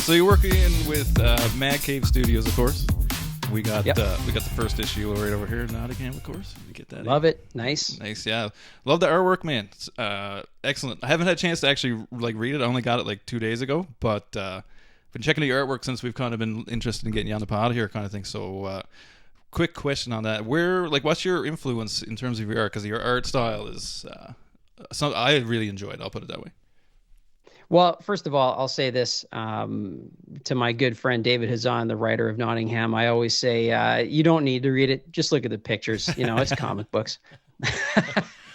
So you're working with Mad Cave Studios, of course. We got the first issue right over here in Nottingham, of course. We get that. Love it. Nice. Yeah. Love the artwork, man. It's, excellent. I haven't had a chance to actually read it. I only got it 2 days ago, but been checking the artwork since we've kind of been interested in getting you on the pod here, kind of thing. So, quick question on that: what's your influence in terms of your art? Because your art style is I really enjoy it. I'll put it that way. Well, first of all, I'll say this to my good friend David Hazan, the writer of Nottingham. I always say, you don't need to read it. Just look at the pictures. It's comic books.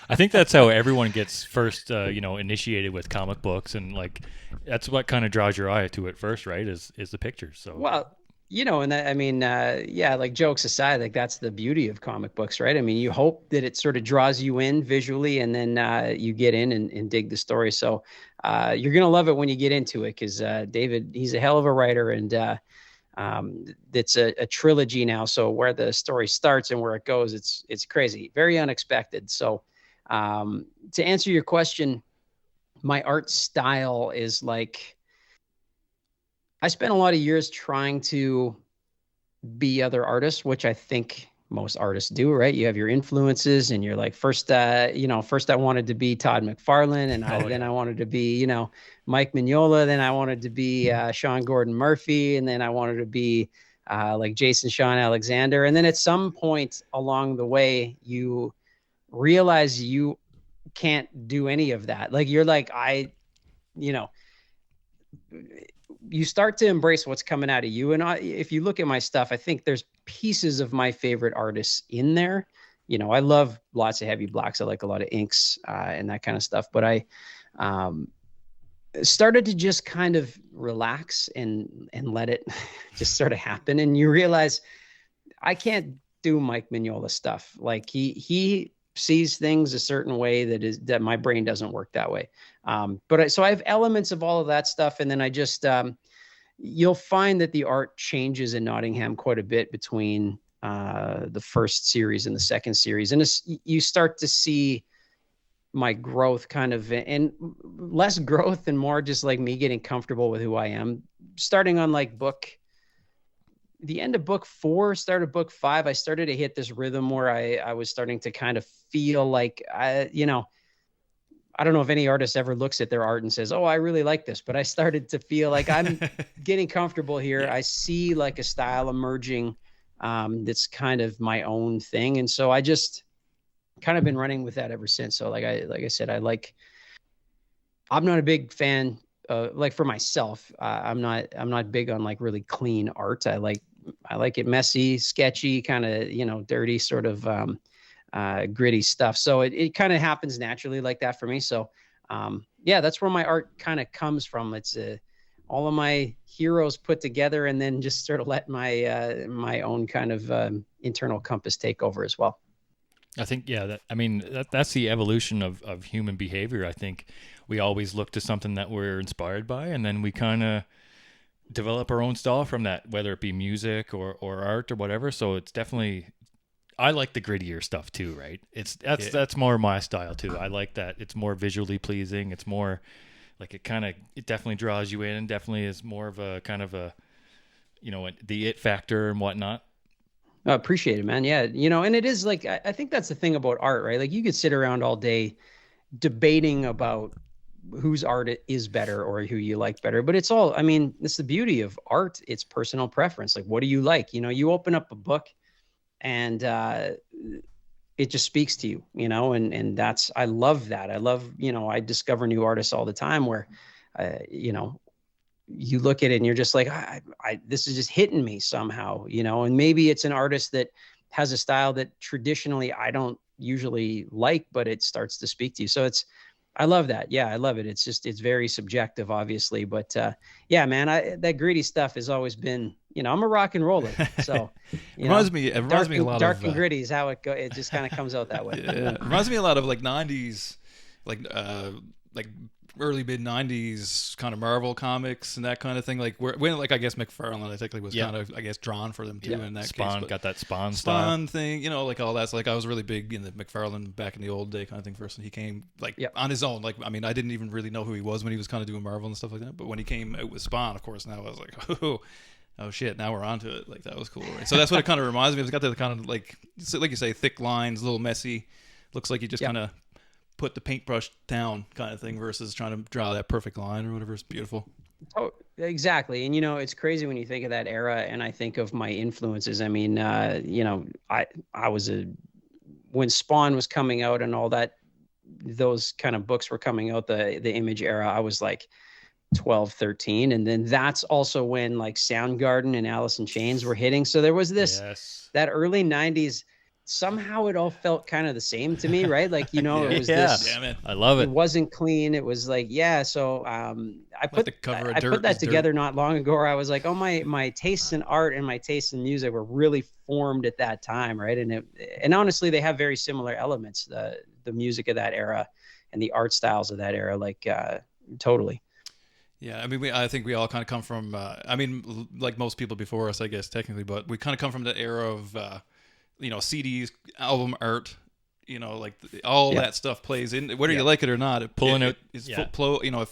I think that's how everyone gets first, initiated with comic books. And that's what kind of draws your eye to it first, right? Is the pictures. So, well, and that, jokes aside, that's the beauty of comic books, right? I mean, you hope that it sort of draws you in visually, and then you get in and dig the story. So you're going to love it when you get into it, because David, he's a hell of a writer, and it's a trilogy now. So where the story starts and where it goes, it's crazy, very unexpected. So to answer your question, my art style is I spent a lot of years trying to be other artists, which I think most artists do, right? You have your influences, and you're first I wanted to be Todd McFarlane, and then I wanted to be, Mike Mignola. Then I wanted to be Sean Gordon Murphy. And then I wanted to be Jason Sean Alexander. And then at some point along the way, you realize you can't do any of that. You start to embrace what's coming out of you. And if you look at my stuff, I think there's pieces of my favorite artists in there. I love lots of heavy blacks. I like a lot of inks and that kind of stuff. But I started to just kind of relax and let it just sort of happen. And you realize I can't do Mike Mignola stuff. He sees things a certain way that my brain doesn't work that way. So I have elements of all of that stuff. And then I just, you'll find that the art changes in Nottingham quite a bit between the first series and the second series. And you start to see my growth kind of, and less growth and more just me getting comfortable with who I am. Starting on the end of book 4, start of book 5, I started to hit this rhythm where I was starting to kind of feel I don't know if any artist ever looks at their art and says, oh, I really like this, but I started to feel I'm getting comfortable here. Yeah. I see a style emerging that's kind of my own thing. And so I just kind of been running with that ever since. So like I said, I'm not a big fan for myself. I'm not big on really clean art. I like it messy, sketchy, kind of, dirty sort of gritty stuff. So it kind of happens naturally like that for me. So that's where my art kind of comes from. It's all of my heroes put together, and then just sort of let my own kind of internal compass take over as well. I think, that's the evolution of human behavior. I think we always look to something that we're inspired by, and then we kind of develop our own style from that, whether it be music or art or whatever. So it's definitely, I like the grittier stuff too, right? That's more my style too. I like that. It's more visually pleasing. It's more it definitely draws you in, and definitely is more of a kind of a, the it factor and whatnot. I appreciate it, man. Yeah. And it is I think that's the thing about art, right? You could sit around all day debating about whose art is better or who you like better, but it's the beauty of art. It's personal preference. What do you like? You open up a book and it just speaks to you, and that's, I love that. I love, I discover new artists all the time where, you look at it and you're just this is just hitting me somehow, and maybe it's an artist that has a style that traditionally I don't usually like, but it starts to speak to you. So I love that. Yeah, I love it. It's very subjective, obviously, but man, that gritty stuff has always been, I'm a rock and roller. So it reminds me a lot dark of and gritty is how it goes. It just kind of comes out that way. Yeah, it reminds me a lot of 90s, like early mid '90s kind of Marvel comics and that kind of thing. Like when like I guess McFarlane I think like was kind of I guess drawn for them too in that Spawn, case. got that Spawn style thing, you know, like all that's like I was really big in the McFarlane back in the old day kind of thing. First, when he came like on his own, like I mean I didn't even really know who he was when he was kind of doing Marvel and stuff like that. But when he came out with Spawn, of course, now I was like, oh shit, now we're onto it. Like that was cool, right? So that's what it kind of reminds me of. It's got that kind of like you say, thick lines, a little messy. Looks like you just kind of put the paintbrush down kind of thing versus trying to draw that perfect line or whatever. It's beautiful. Oh, exactly. And, you know, it's crazy when you think of that era and I think of my influences. I mean, you know, I was when Spawn was coming out and all that, those kind of books were coming out, the Image era, I was like 12, 13. And then that's also when like Soundgarden and Alice in Chains were hitting. So there was that early 90s. Somehow it all felt kind of the same to me, right? Like, you know, it was this. Damn it. I love it. It wasn't clean. It was like, so I put that together not long ago where I was like, oh, my tastes in art and my tastes in music were really formed at that time, right? And honestly, they have very similar elements, the music of that era and the art styles of that era, like totally. Yeah, I mean, I think we all kind of come from, I mean, like most people before us, I guess, technically, but we kind of come from that era of, you know, CDs, album art, you know, like all that stuff plays in, whether you like it or not. It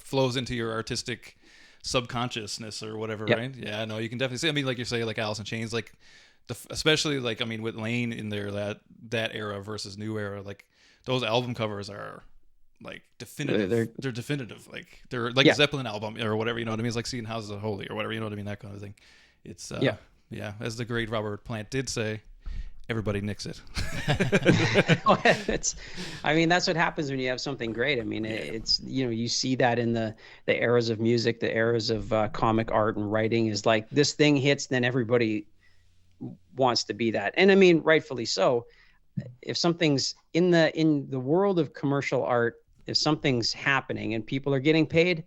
flows into your artistic subconsciousness or whatever, right? Yeah, no, you can definitely see. I mean, like you say, like Alice in Chains, like especially like I mean with Lane in there, that era versus new era, like those album covers are like definitive. They're definitive. Like they're like a Zeppelin album or whatever. You know what I mean? It's like seeing Houses of Holy or whatever. You know what I mean? That kind of thing. It's as the great Robert Plant did say. Everybody nicks it. I mean, that's what happens when you have something great. I mean, it's, you know, you see that in the eras of music, the eras of comic art and writing is like this thing hits, then everybody wants to be that. And I mean, rightfully so. If something's in the world of commercial art, if something's happening and people are getting paid,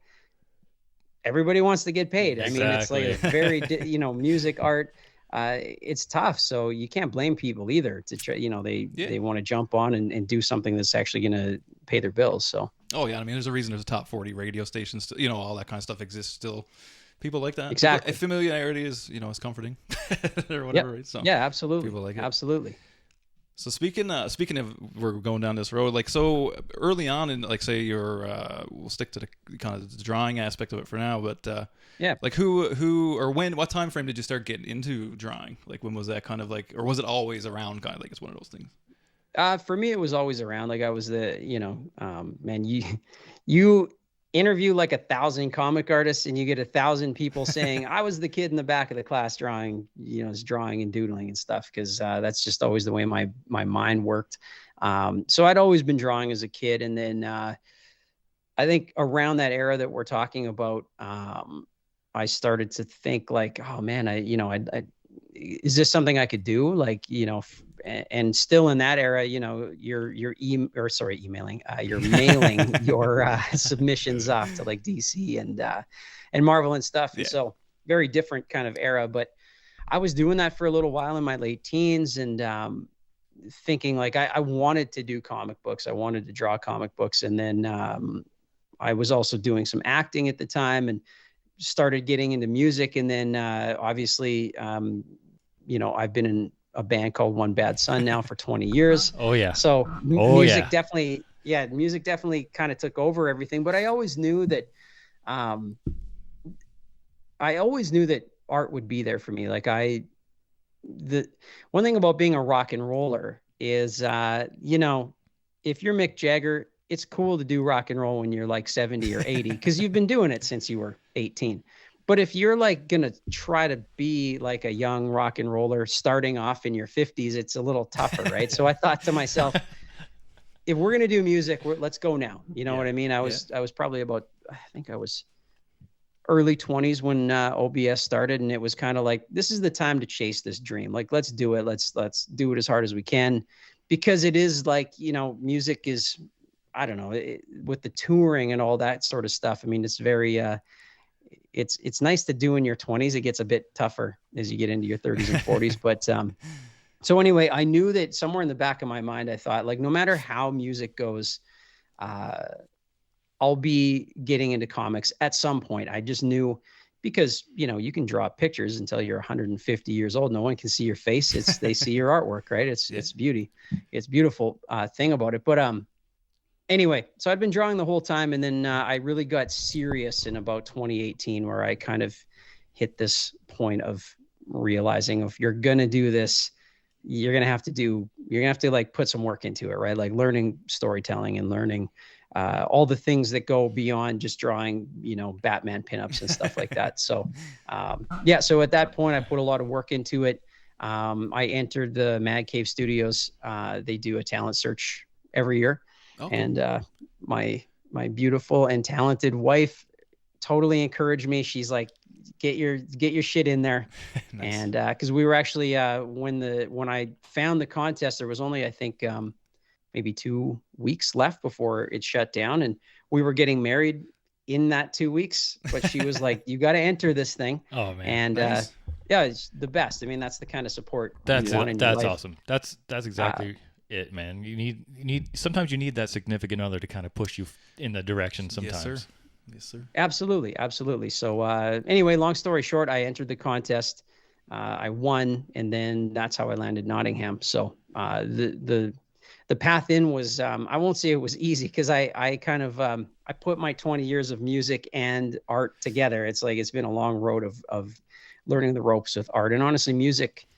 everybody wants to get paid. Exactly. I mean, it's like a very, you know, music art. It's tough, so you can't blame people either to try, you know, they want to jump on and do something that's actually going to pay their bills. So I mean there's a reason there's a top 40 radio stations, you know, all that kind of stuff exists still. People like that. Exactly. Familiarity is, you know, it's comforting or whatever. Right? So absolutely. People like it. Absolutely. So speaking of, we're going down this road, like so early on in, like say we'll stick to the kind of the drawing aspect of it for now, but like who or what time frame did you start getting into drawing? Like when was that kind of like, or was it always around kind of like it's one of those things? For me, it was always around. Like I was man, you interview like 1,000 comic artists and you get 1,000 people saying I was the kid in the back of the class drawing, you know, drawing and doodling and stuff. Cause that's just always the way my mind worked. So I'd always been drawing as a kid. And then I think around that era that we're talking about, I started to think like, oh man, is this something I could do? Like, you know, and still in that era, you know, you're emailing, you're mailing your submissions off to like DC and Marvel and stuff. Yeah. And so very different kind of era, but I was doing that for a little while in my late teens and thinking like I wanted to do comic books. I wanted to draw comic books. And then I was also doing some acting at the time and started getting into music. And then obviously, you know, I've been in a band called One Bad Son now for 20 years. Oh yeah. So music definitely kind of took over everything, but I always knew that art would be there for me. Like the one thing about being a rock and roller is, you know, if you're Mick Jagger, it's cool to do rock and roll when you're like 70 or 80 because you've been doing it since you were 18. But if you're like going to try to be like a young rock and roller starting off in your 50s, it's a little tougher, right? So I thought to myself, if we're going to do music, let's go now. You know what I mean? I was probably about, I think I was early 20s when OBS started, and it was kind of like, this is the time to chase this dream. Like, let's do it. Let's do it as hard as we can, because it is like, you know, music is, I don't know, with the touring and all that sort of stuff. I mean, it's very, it's nice to do in your 20s. It gets a bit tougher as you get into your 30s and 40s. But so anyway, I knew that somewhere in the back of my mind, I thought like, no matter how music goes, I'll be getting into comics at some point. I just knew, because, you know, you can draw pictures until you're 150 years old. No one can see your face. They see your artwork, right? It's beauty. It's beautiful thing about it. But anyway, so I'd been drawing the whole time, and then I really got serious in about 2018, where I kind of hit this point of realizing, if you're gonna do this, you're gonna have to like put some work into it, right? Like learning storytelling and learning all the things that go beyond just drawing, you know, Batman pinups and stuff like that. So yeah, so at that point I put a lot of work into it. I entered the Mad Cave Studios. They do a talent search every year. Oh, cool. And my beautiful and talented wife totally encouraged me. She's like, get your shit in there. Nice. And because we were actually when I found the contest, there was only, I think, maybe 2 weeks left before it shut down, and we were getting married in that 2 weeks. But she was like, you got to enter this thing. Oh man. And nice. Yeah, it's the best. I mean, that's the kind of support that's you want in your life. Awesome. That's exactly it, man. You need sometimes you need that significant other to kind of push you in the direction sometimes. Yes, sir. Yes, sir. Absolutely. So anyway, long story short, I entered the contest. I won, and then that's how I landed Nottingham. So the path in was, I won't say it was easy, because I kind of I put my 20 years of music and art together. It's like, it's been a long road of learning the ropes with art. And honestly, music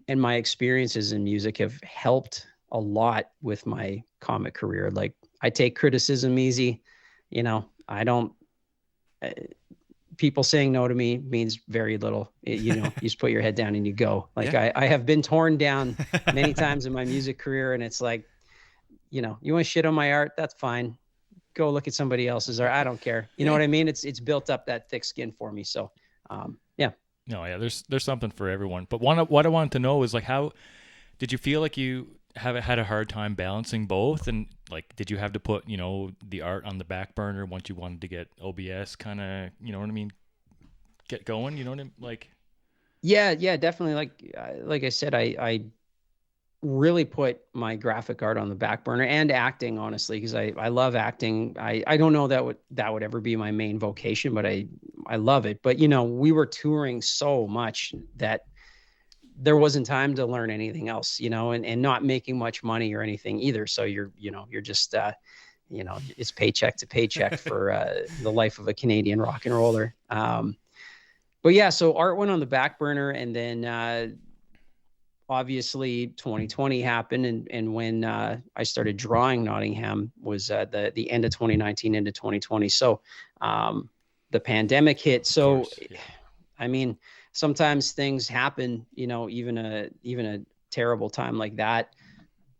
and my experiences in music have helped a lot with my comic career. Like, I take criticism easy. You know, I don't, people saying no to me means very little. You know, you just put your head down and you go. Like, yeah. I have been torn down many times in my music career, and it's like, you know, you want to shit on my art? That's fine. Go look at somebody else's art. I don't care. You know what I mean? It's built up that thick skin for me. So, yeah. No, yeah, there's something for everyone. But what I wanted to know is, like, how did you feel like you have had a hard time balancing both? And like, did you have to put, you know, the art on the back burner once you wanted to get OBS kind of, you know what I mean, get going? You know what I mean? Like, yeah, definitely. Like I said, I really put my graphic art on the back burner, and acting, honestly, because I love acting. I don't know that would ever be my main vocation, but I love it. But, you know, we were touring so much that there wasn't time to learn anything else, you know, and not making much money or anything either. So you're just, you know, it's paycheck to paycheck for the life of a Canadian rock and roller. But yeah, so art went on the back burner, and then obviously 2020 happened. And when I started drawing Nottingham was the end of 2019 into 2020. So the pandemic hit. So, I mean, sometimes things happen, you know, even a terrible time like that.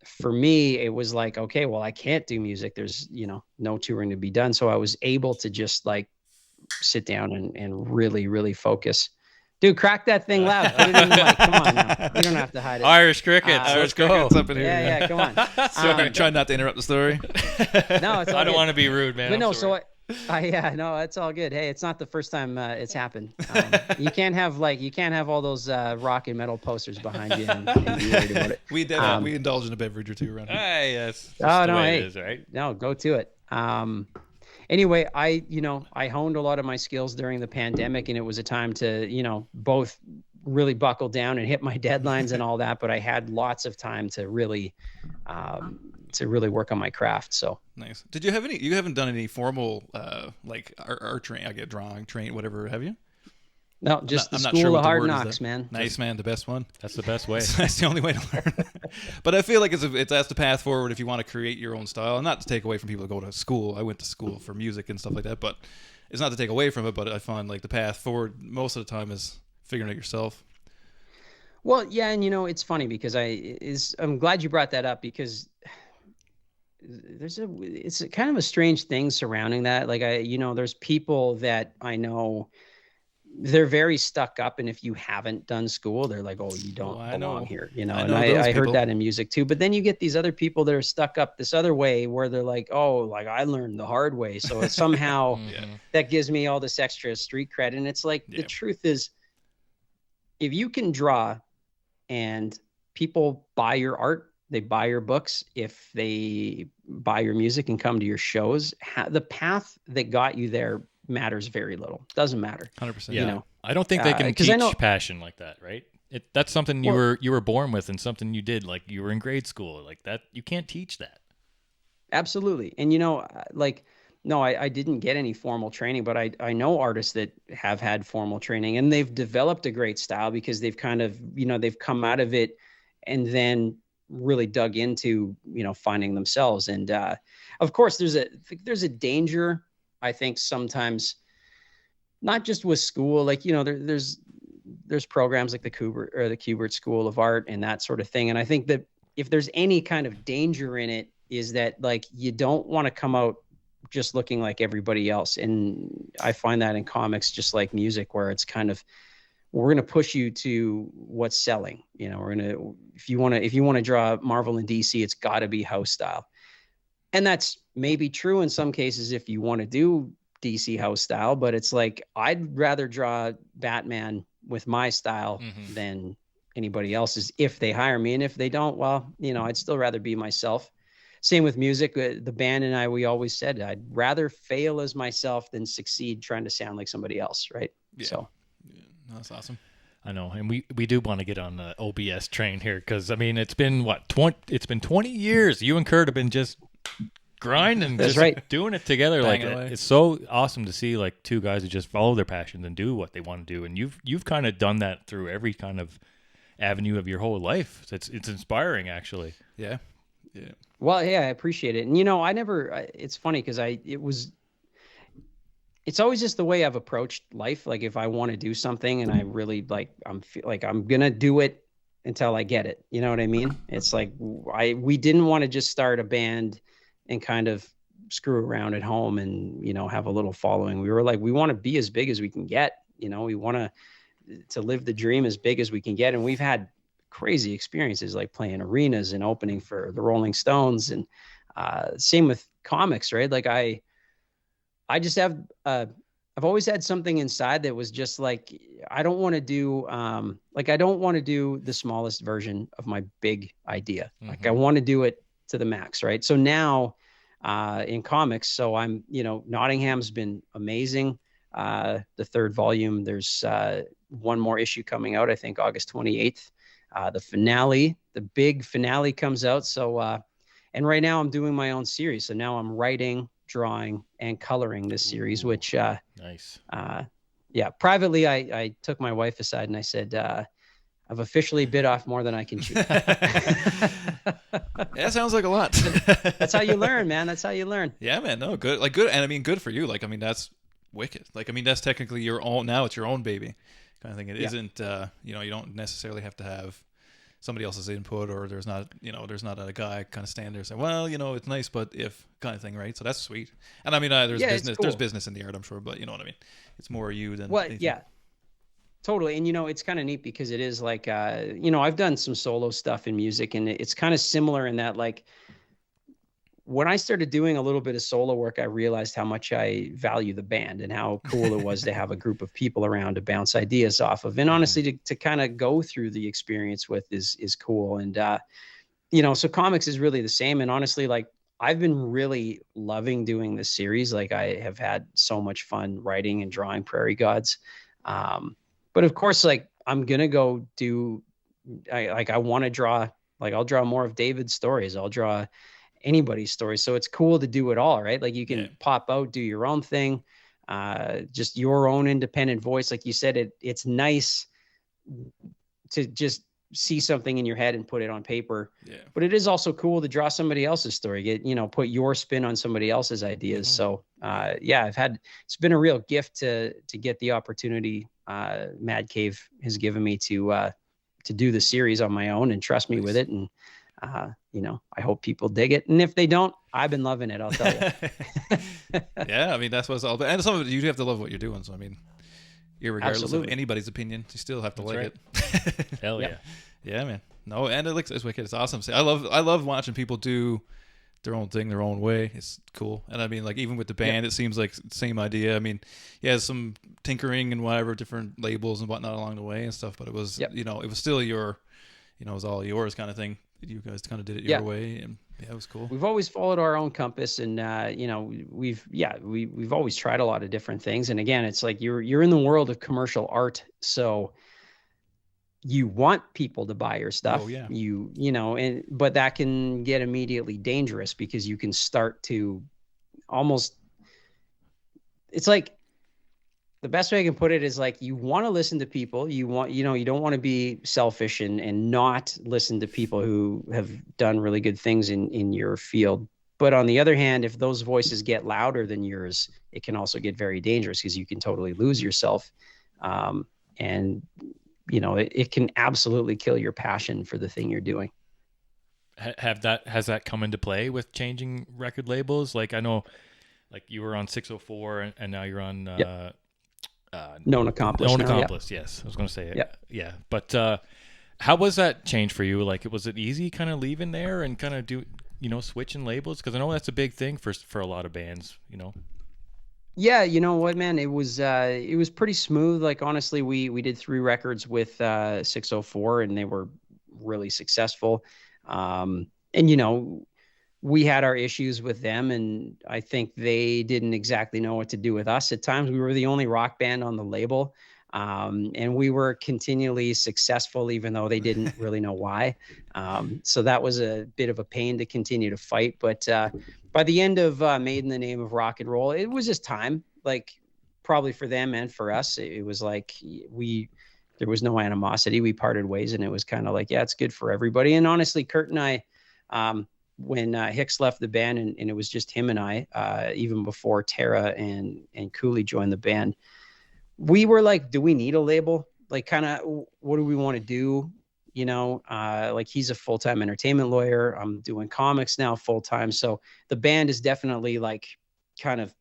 For me, it was like, okay, well, I can't do music. There's, you know, no touring to be done. So I was able to just like sit down and really, really focus. Dude, crack that thing loud. Put it in the mic. Come on now. You don't have to hide it. Irish crickets. Irish crickets up in here. Yeah, come on. Sorry, trying not to interrupt the story. No, it's all I don't want to be rude, man. But no, so no, it's all good. Hey, it's not the first time it's happened. You can't have all those rock and metal posters behind you and be worried about it. We indulge in a beverage or two around here. Hey, yes. Oh no, hey, it is, right? No, go to it. Anyway, I honed a lot of my skills during the pandemic, and it was a time to, you know, both really buckle down and hit my deadlines and all that. But I had lots of time to really work on my craft. So nice. Did you have any? You haven't done any formal like art training, I get drawing, train, whatever, have you? No, just the school of hard knocks, man. Nice, man. The best one. That's the best way. That's the only way to learn. But I feel like that's the path forward if you want to create your own style. And not to take away from people who go to school. I went to school for music and stuff like that. But it's not to take away from it. But I find like the path forward most of the time is figuring it yourself. Well, yeah, and you know, it's funny because I'm glad you brought that up, because it's kind of a strange thing surrounding that. Like there's people that I know, they're very stuck up, and if you haven't done school, they're like, oh, you don't belong here, you know. And I heard that in music too. But then you get these other people that are stuck up this other way, where they're like, oh, like I learned the hard way, so somehow that gives me all this extra street cred. And it's like, the truth is, if you can draw and people buy your art, they buy your books, if they buy your music and come to your shows, the path that got you there matters very little. Doesn't matter. 100%. Yeah. You know, I don't think they can 'cause I teach know- passion like that, right? That's something you were born with, and something you did, like you were in grade school, like that. You can't teach that. Absolutely. And, you know, like, no, I didn't get any formal training, but I know artists that have had formal training, and they've developed a great style because they've kind of, you know, they've come out of it and then really dug into, you know, finding themselves. And of course, there's a danger, I think, sometimes, not just with school, like, you know, there's programs like the Kubert School of Art and that sort of thing. And I think that if there's any kind of danger in it, is that, like, you don't want to come out just looking like everybody else. And I find that in comics, just like music, where it's kind of, we're going to push you to what's selling. You know, we're going to, if you want to draw Marvel and DC, it's got to be house style. And that's maybe true in some cases if you want to do DC house style, but it's like, I'd rather draw Batman with my style than anybody else's if they hire me. And if they don't, well, you know, I'd still rather be myself. Same with music. The band and I, we always said, I'd rather fail as myself than succeed trying to sound like somebody else. Right. Yeah. So yeah. No, that's awesome. I know, and we do want to get on the OBS train here, because I mean, it's been 20 years. You and Kurt have been just grinding, That's just right. doing it together. Like, Banging away. it's so awesome to see, like, two guys who just follow their passions and do what they want to do. And you've kind of done that through every kind of avenue of your whole life. It's inspiring, actually. Yeah. Yeah. Well, yeah, I appreciate it. And, you know, it's funny because it's always just the way I've approached life. Like, if I want to do something and I really I'm going to do it until I get it. You know what I mean? It's like, we didn't want to just start a band and kind of screw around at home and, you know, have a little following. We were like, we want to be as big as we can get. You know, we want to live the dream as big as we can get. And we've had crazy experiences, like playing arenas and opening for the Rolling Stones, and same with comics, right? Like, I just have I've always had something inside that was just like, I don't want to do I don't want to do the smallest version of my big idea. Like, I want to do it to the max, right? So now in comics, so I'm, you know, Nottingham's been amazing. The third volume, there's one more issue coming out, I think August 28th. The big finale comes out. So, and right now I'm doing my own series. So now I'm writing, drawing, and coloring this series, which, Nice. Yeah, privately, I took my wife aside and I said, I've officially bit off more than I can chew. Yeah, sounds like a lot. That's how you learn, man. That's how you learn. Yeah, man. No, good. Like, good. And I mean, good for you. Like, I mean, that's wicked. Like, I mean, that's technically your own, now it's your own baby kind of thing. It isn't, you know, you don't necessarily have to have somebody else's input, or there's not a guy kind of stand there saying, well, you know, it's nice, but if kind of thing, right? So that's sweet. And I mean, there's business in the art, I'm sure, but you know what I mean? It's more you than anything. Yeah, totally. And, you know, it's kind of neat because it is like, you know, I've done some solo stuff in music, and it's kind of similar in that, like, when I started doing a little bit of solo work, I realized how much I value the band and how cool it was to have a group of people around to bounce ideas off of. And honestly, to kind of go through the experience with is cool. And, you know, so comics is really the same. And honestly, like, I've been really loving doing this series. Like, I have had so much fun writing and drawing Prairie Gods. But of course, like, I'm going to go I want to draw, like, I'll draw more of David's stories. I'll draw anybody's story. So it's cool to do it all, right? Like, you can pop out, do your own thing, just your own independent voice. Like you said, it's nice to just see something in your head and put it on paper. Yeah. But it is also cool to draw somebody else's story, put your spin on somebody else's ideas. So it's been a real gift to get the opportunity Mad Cave has given me to do the series on my own and trust me with it. And I hope people dig it. And if they don't, I've been loving it, I'll tell you. Yeah, I mean, that's what it's all about. And some of it, you do have to love what you're doing. So, I mean, regardless of anybody's opinion, you still have to like it. Hell yeah. Yeah, man. No, and it's wicked. It's awesome. I love watching people do their own thing, their own way. It's cool. And I mean, like, even with the band, it seems like same idea. I mean, some tinkering and whatever, different labels and whatnot along the way and stuff, but it was, it was still your, it was all yours kind of thing. you guys kind of did it Yeah. your way, and yeah, it was cool. We've always followed our own compass, and we've always tried a lot of different things. And again, it's like you're in the world of commercial art, so you want people to buy your stuff. Oh, yeah. But that can get immediately dangerous because you can start to almost, it's like, the best way I can put it is like, you want to listen to people. You don't want to be selfish and not listen to people who have done really good things in your field. But on the other hand, if those voices get louder than yours, it can also get very dangerous because you can totally lose yourself. And it can absolutely kill your passion for the thing you're doing. Has that come into play with changing record labels? Like, I know, like, you were on 604 and now you're on Yep. Known Accomplice. Known now, Accomplice, yes. I was going to say it. Yep. Yeah. But how was that change for you? Like, was it easy kind of leaving there and kind of switching labels? Because I know that's a big thing for a lot of bands, Yeah, you know what, man? It was pretty smooth. Like, honestly, we did 3 records with 604, and they were really successful. And we had our issues with them, and I think they didn't exactly know what to do with us at times. We were the only rock band on the label, and we were continually successful, even though they didn't really know why. So that was a bit of a pain to continue to fight. But by the end of Made in the Name of Rock and Roll, it was just time, like, probably for them and for us. It was like there was no animosity. We parted ways, and it was kind of like, yeah, it's good for everybody. And honestly, Kurt and I, when Hicks left the band and it was just him and I, even before Tara and Cooley joined the band, we were like, do we need a label? Like, kind of, what do we want to do? Like, he's a full-time entertainment lawyer. I'm doing comics now full-time. So the band is definitely like, kind of,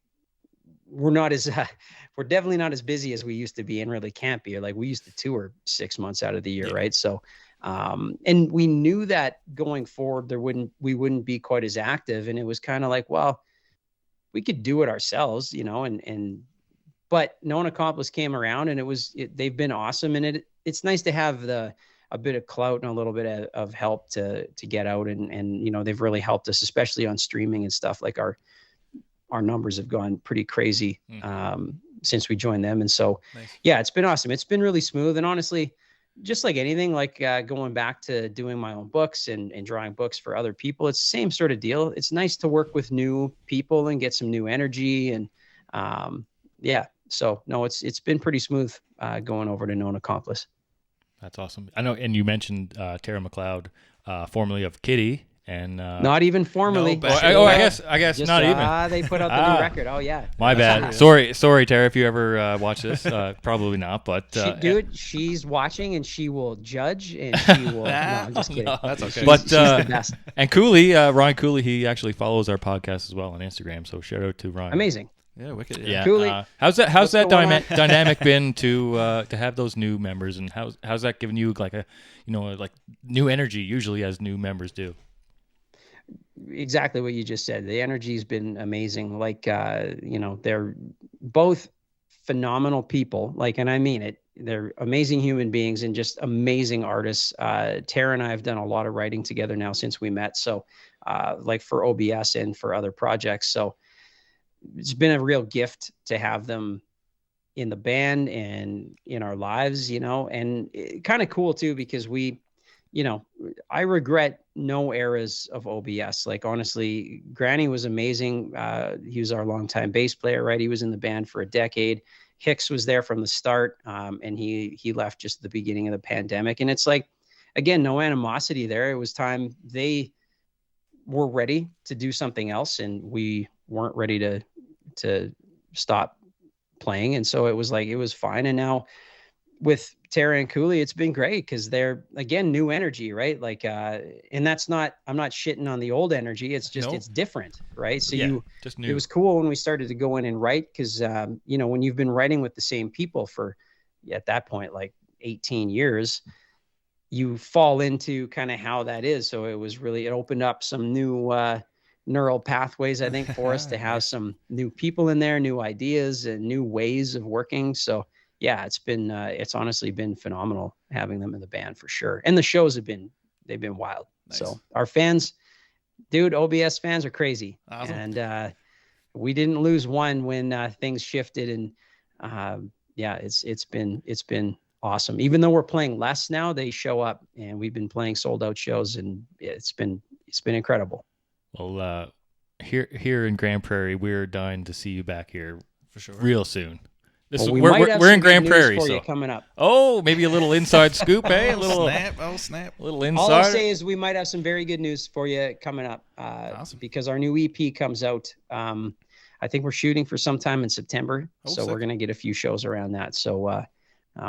we're definitely not as busy as we used to be, and really can't be. Like, we used to tour 6 months out of the year. Yeah. Right. So, and we knew that going forward, we wouldn't be quite as active. And it was kind of like, well, we could do it ourselves, but Known Accomplice came around, and they've been awesome. And it's nice to have a bit of clout and a little bit of help to get out. And they've really helped us, especially on streaming and stuff. Like, our numbers have gone pretty crazy, since we joined them. And so, nice. Yeah, it's been awesome. It's been really smooth. And honestly, just like anything, like going back to doing my own books and drawing books for other people, it's the same sort of deal. It's nice to work with new people and get some new energy. And yeah, so no, it's been pretty smooth going over to Known Accomplice. That's awesome. I know, and you mentioned Tara McLeod, formerly of Kitty. And not even formally. No, I guess just, not even. They put out the new record. Oh yeah. My bad. Sorry, Tara, if you ever watch this. Probably not, but she's watching, and she will judge, and she will. No, I'm just kidding. No, that's okay. But she's the best. And Cooley, Ryan Cooley, he actually follows our podcast as well on Instagram. So shout out to Ryan. Amazing. Yeah, wicked. Yeah. Cooley, how's that dynamic been to have those new members, and how's that given you like like new energy usually as new members do? Exactly what you just said. The energy's been amazing. Like, they're both phenomenal people. Like, and I mean it. They're amazing human beings and just amazing artists. Tara and I have done a lot of writing together now since we met. So, like, for OBS and for other projects. So it's been a real gift to have them in the band and in our lives, and kind of cool too, because I regret no eras of OBS. Like, honestly, Granny was amazing. He was our longtime bass player, right? He was in the band for a decade. Hicks was there from the start, and he left just at the beginning of the pandemic. And it's like, again, no animosity there. It was time they were ready to do something else, and we weren't ready to stop playing. And so it was like, it was fine. And now with Tara and Cooley, it's been great because they're, again, new energy, right? Like, and that's not, I'm not shitting on the old energy. It's just, It's different, right? So just new. It was cool when we started to go in and write because, when you've been writing with the same people for, at that point, like 18 years, you fall into kind of how that is. So it opened up some new neural pathways, I think, for us to have some new people in there, new ideas and new ways of working. So yeah, it's honestly been phenomenal having them in the band for sure. And the shows they've been wild. Nice. So our fans, dude, OBS fans are crazy. Awesome. And we didn't lose one when things shifted. And yeah, it's been awesome. Even though we're playing less now, they show up, and we've been playing sold out shows, and it's been incredible. Well, here in Grand Prairie, we're dying to see you back here For sure. real soon. Well, we we're might have we're some in good Grand news Prairie, for so you coming up. oh, maybe a little inside scoop, eh? A little snap. Oh, snap. little All I'll inside. say is we might have some very good news for you coming up, Awesome. because our new EP comes out. I think we're shooting for sometime in September, so sick. we're gonna get a few shows around that. So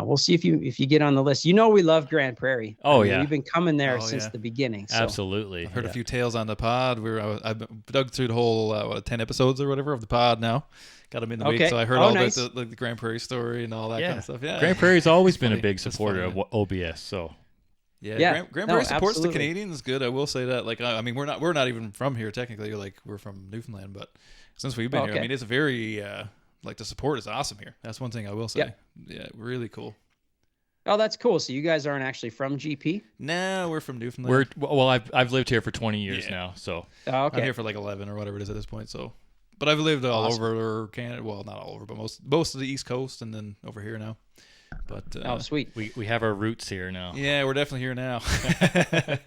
we'll see if you get on the list. You know, we love Grand Prairie. Oh, I mean, yeah. we've been coming there Oh, since yeah. the beginning. So. Absolutely. I've heard yeah. a few tales on the pod. I've dug through the whole 10 episodes or whatever of the pod now. Got them in the week, Okay. so I heard Oh, all nice. about the Grand Prairie story and all that kind of stuff. Yeah, Grand Prairie's always been a funny. big It's supporter funny, of OBS, so Yeah, Yeah. Grand No, Prairie supports absolutely. the Canadians good. I will say that. Like, I mean, we're not even from here technically. Like, we're from Newfoundland, but since we've been here, I Okay. mean, it's very like the support is awesome here. That's one thing I will say. Yep. Yeah, really cool. Oh, that's cool. So you guys aren't actually from GP? No, we're from Newfoundland. I've lived here for 20 years Yeah. now, so Oh, okay. I'm here for like 11 or whatever it is at this point. So, but I've lived all Awesome. over Canada. Well, not all over, but most of the East Coast, and then over here now. But Oh, sweet. we have our roots here now. yeah, we're definitely here now.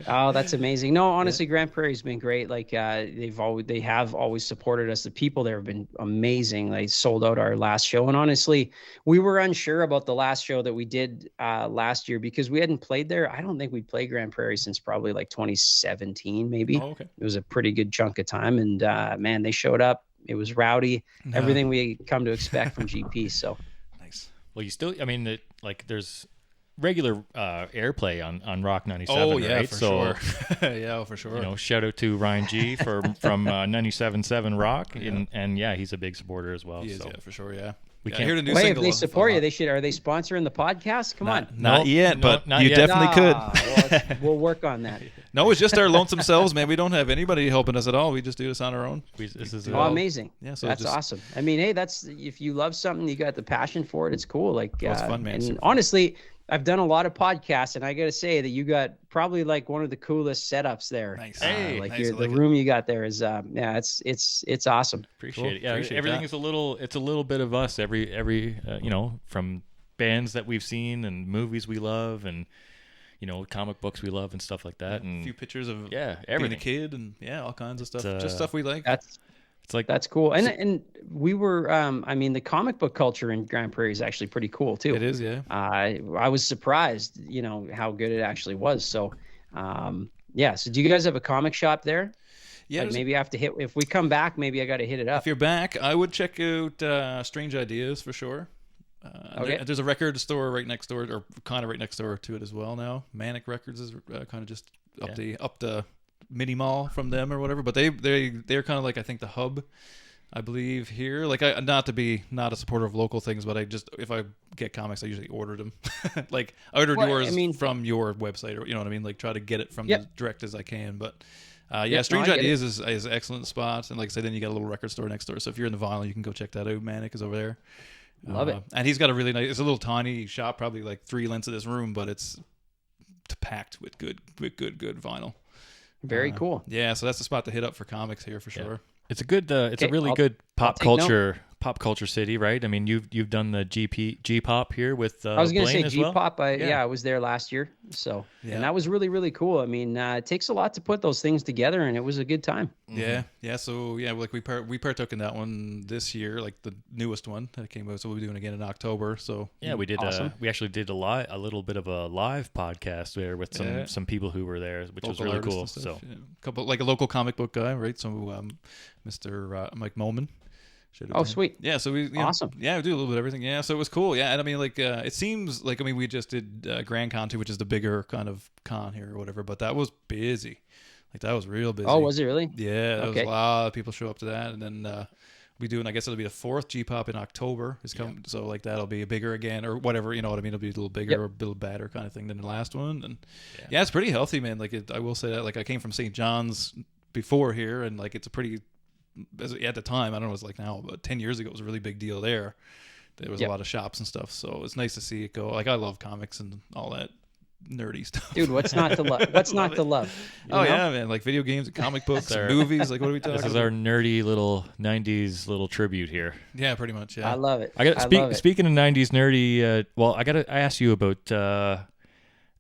Oh, that's amazing. No, honestly, Grand Prairie's been great. Like they have always supported us. The people there have been amazing. They sold out our last show, and honestly, we were unsure about the last show that we did last year because we hadn't played there. I don't think we'd played Grand Prairie since probably like 2017, maybe. Oh, okay. It was a pretty good chunk of time, and man, they showed up. It was rowdy. Everything we come to expect from GP. So. Nice. Well, you still, I mean, there's regular airplay on Rock 97, Oh yeah, right? for So, sure. Yeah, for sure. you know, shout out to Ryan G from 97.7 Rock, and yeah, he's a big supporter as well. He is, so yeah, for sure. Yeah. We Yeah, I can't- heard a new Wait, if single they of- support you, are they sponsoring the podcast? Come on. Not Nope. yet, No, but not you yet. definitely could. Well, we'll work on that. No, it's just our lonesome selves, man. We don't have anybody helping us at all. We just do this on our own. this is Oh, amazing. Yeah, so that's just- awesome. I mean, hey, that's if you love something, you got the passion for it. It's cool. Like, it's fun, man. And Super fun. honestly, I've done a lot of podcasts, and I got to say that you got probably like one of the coolest setups there. Nice. Hey, like nice, I the like it. room you got there is, yeah, it's awesome. Appreciate Cool. it. Yeah, Appreciate everything that. is it's a little bit of us. Every you know, from bands that we've seen and movies we love, and you know, comic books we love and stuff like that. A And few pictures of yeah, being everything. a kid and yeah, all kinds of stuff. It's, Just stuff we like. It's like That's cool. And we were, I mean, the comic book culture in Grand Prairie is actually pretty cool too. It is, yeah. I was surprised, you know, how good it actually was. So, yeah. So do you guys have a comic shop there? Yeah. Like maybe I have to hit, if we come back, maybe I got to hit it up. If you're back, I would check out Strange Ideas for sure. Okay. There's a record store right next door, or kind of right next door to it as well now. Manic Records is kind of just up the mini mall from them or whatever. But they're kind of like, I think, the hub, I believe, here. Like, not a supporter of local things, but if I get comics, I usually order them. Like, I ordered Well, yours I mean- from your website, or you know what I mean. Like, try to get it from Yep. as direct as I can. But Yep, yeah, no, Strange I get Ideas is an excellent spot, and like I said, then you got a little record store next door. So if you're in the vinyl, you can go check that out. Manic is over there. Love it. And he's got a really nice. It's a little tiny shop, probably like 3 lengths of this room, but it's packed with good vinyl. Very cool. Yeah, so that's the spot to hit up for comics here for sure. it's a good it's a Okay, really I'll- good pop take note. culture city, right? I mean, you've done the G pop here with I was going to Blaine say as well? G-pop. Yeah. I was there last year. So, Yeah. and that was really, really cool. I mean, it takes a lot to put those things together, and it was a good time. Yeah. So yeah, like we partook in that one this year, like the newest one that came out. So we'll be doing it again in October. So Yeah, we did. Awesome. We actually did a little bit of a live podcast there with Yeah. some people who were there, which was local really artists cool. and So stuff, yeah. Couple like a local comic book guy, right? So Mr. Mike Molman. Shout out Oh, to him. sweet. Yeah, so we Awesome. Yeah, we do a little bit of everything. Yeah, so it was cool. Yeah, and I mean, like, it seems like we just did Grand Con too, which is the bigger kind of con here or whatever. But that was busy. Like that was real busy. Oh, was it really? Yeah, there was Okay. a lot of people show up to that, and then we do, and I guess it'll be the 4th G-pop in October is coming. So like that'll be bigger again or whatever. You know what I mean? It'll be a little bigger Yep. or a little better kind of thing than the last one. And yeah, it's pretty healthy, man. Like I will say that. Like I came from St. John's before here, and like it's a pretty at the time, I don't know what it's like now, but 10 years ago it was a really big deal there. There was a Yep. lot of shops and stuff, so it's nice to see it go. Like I love comics and all that nerdy stuff. Dude, what's not to love? What's not to love? You Oh know? yeah, man! Like video games and comic books and movies. Like what are we talking This is about? our nerdy little '90s little tribute here. Yeah, pretty much. Yeah. I love it. I got love it. speaking of '90s nerdy. I asked you about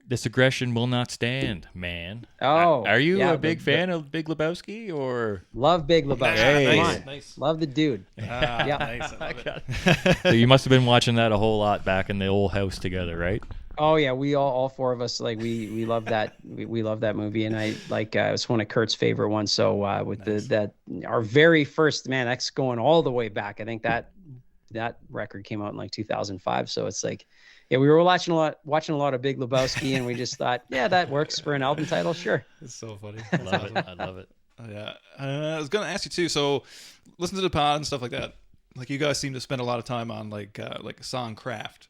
This Aggression Will Not Stand, man. Oh, Are you yeah, a big fan of Big Lebowski or? Love Big Lebowski. Hey. Come on. Nice. Love the dude. Ah, Yeah. nice. I love it. So you must have been watching that a whole lot back in the old house together, right? Oh yeah, we all four of us, like we love that we love that movie, and I like it's one of Kurt's favorite ones. So with that our very first, man, that's going all the way back. I think that record came out in like 2005. So it's like, yeah, we were watching a lot of Big Lebowski, and we just thought, yeah, that works for an album title, sure. It's so funny. I love it. I love it. Yeah. I was gonna ask you too. So, listen to the pod and stuff like that. Like you guys seem to spend a lot of time on like song craft.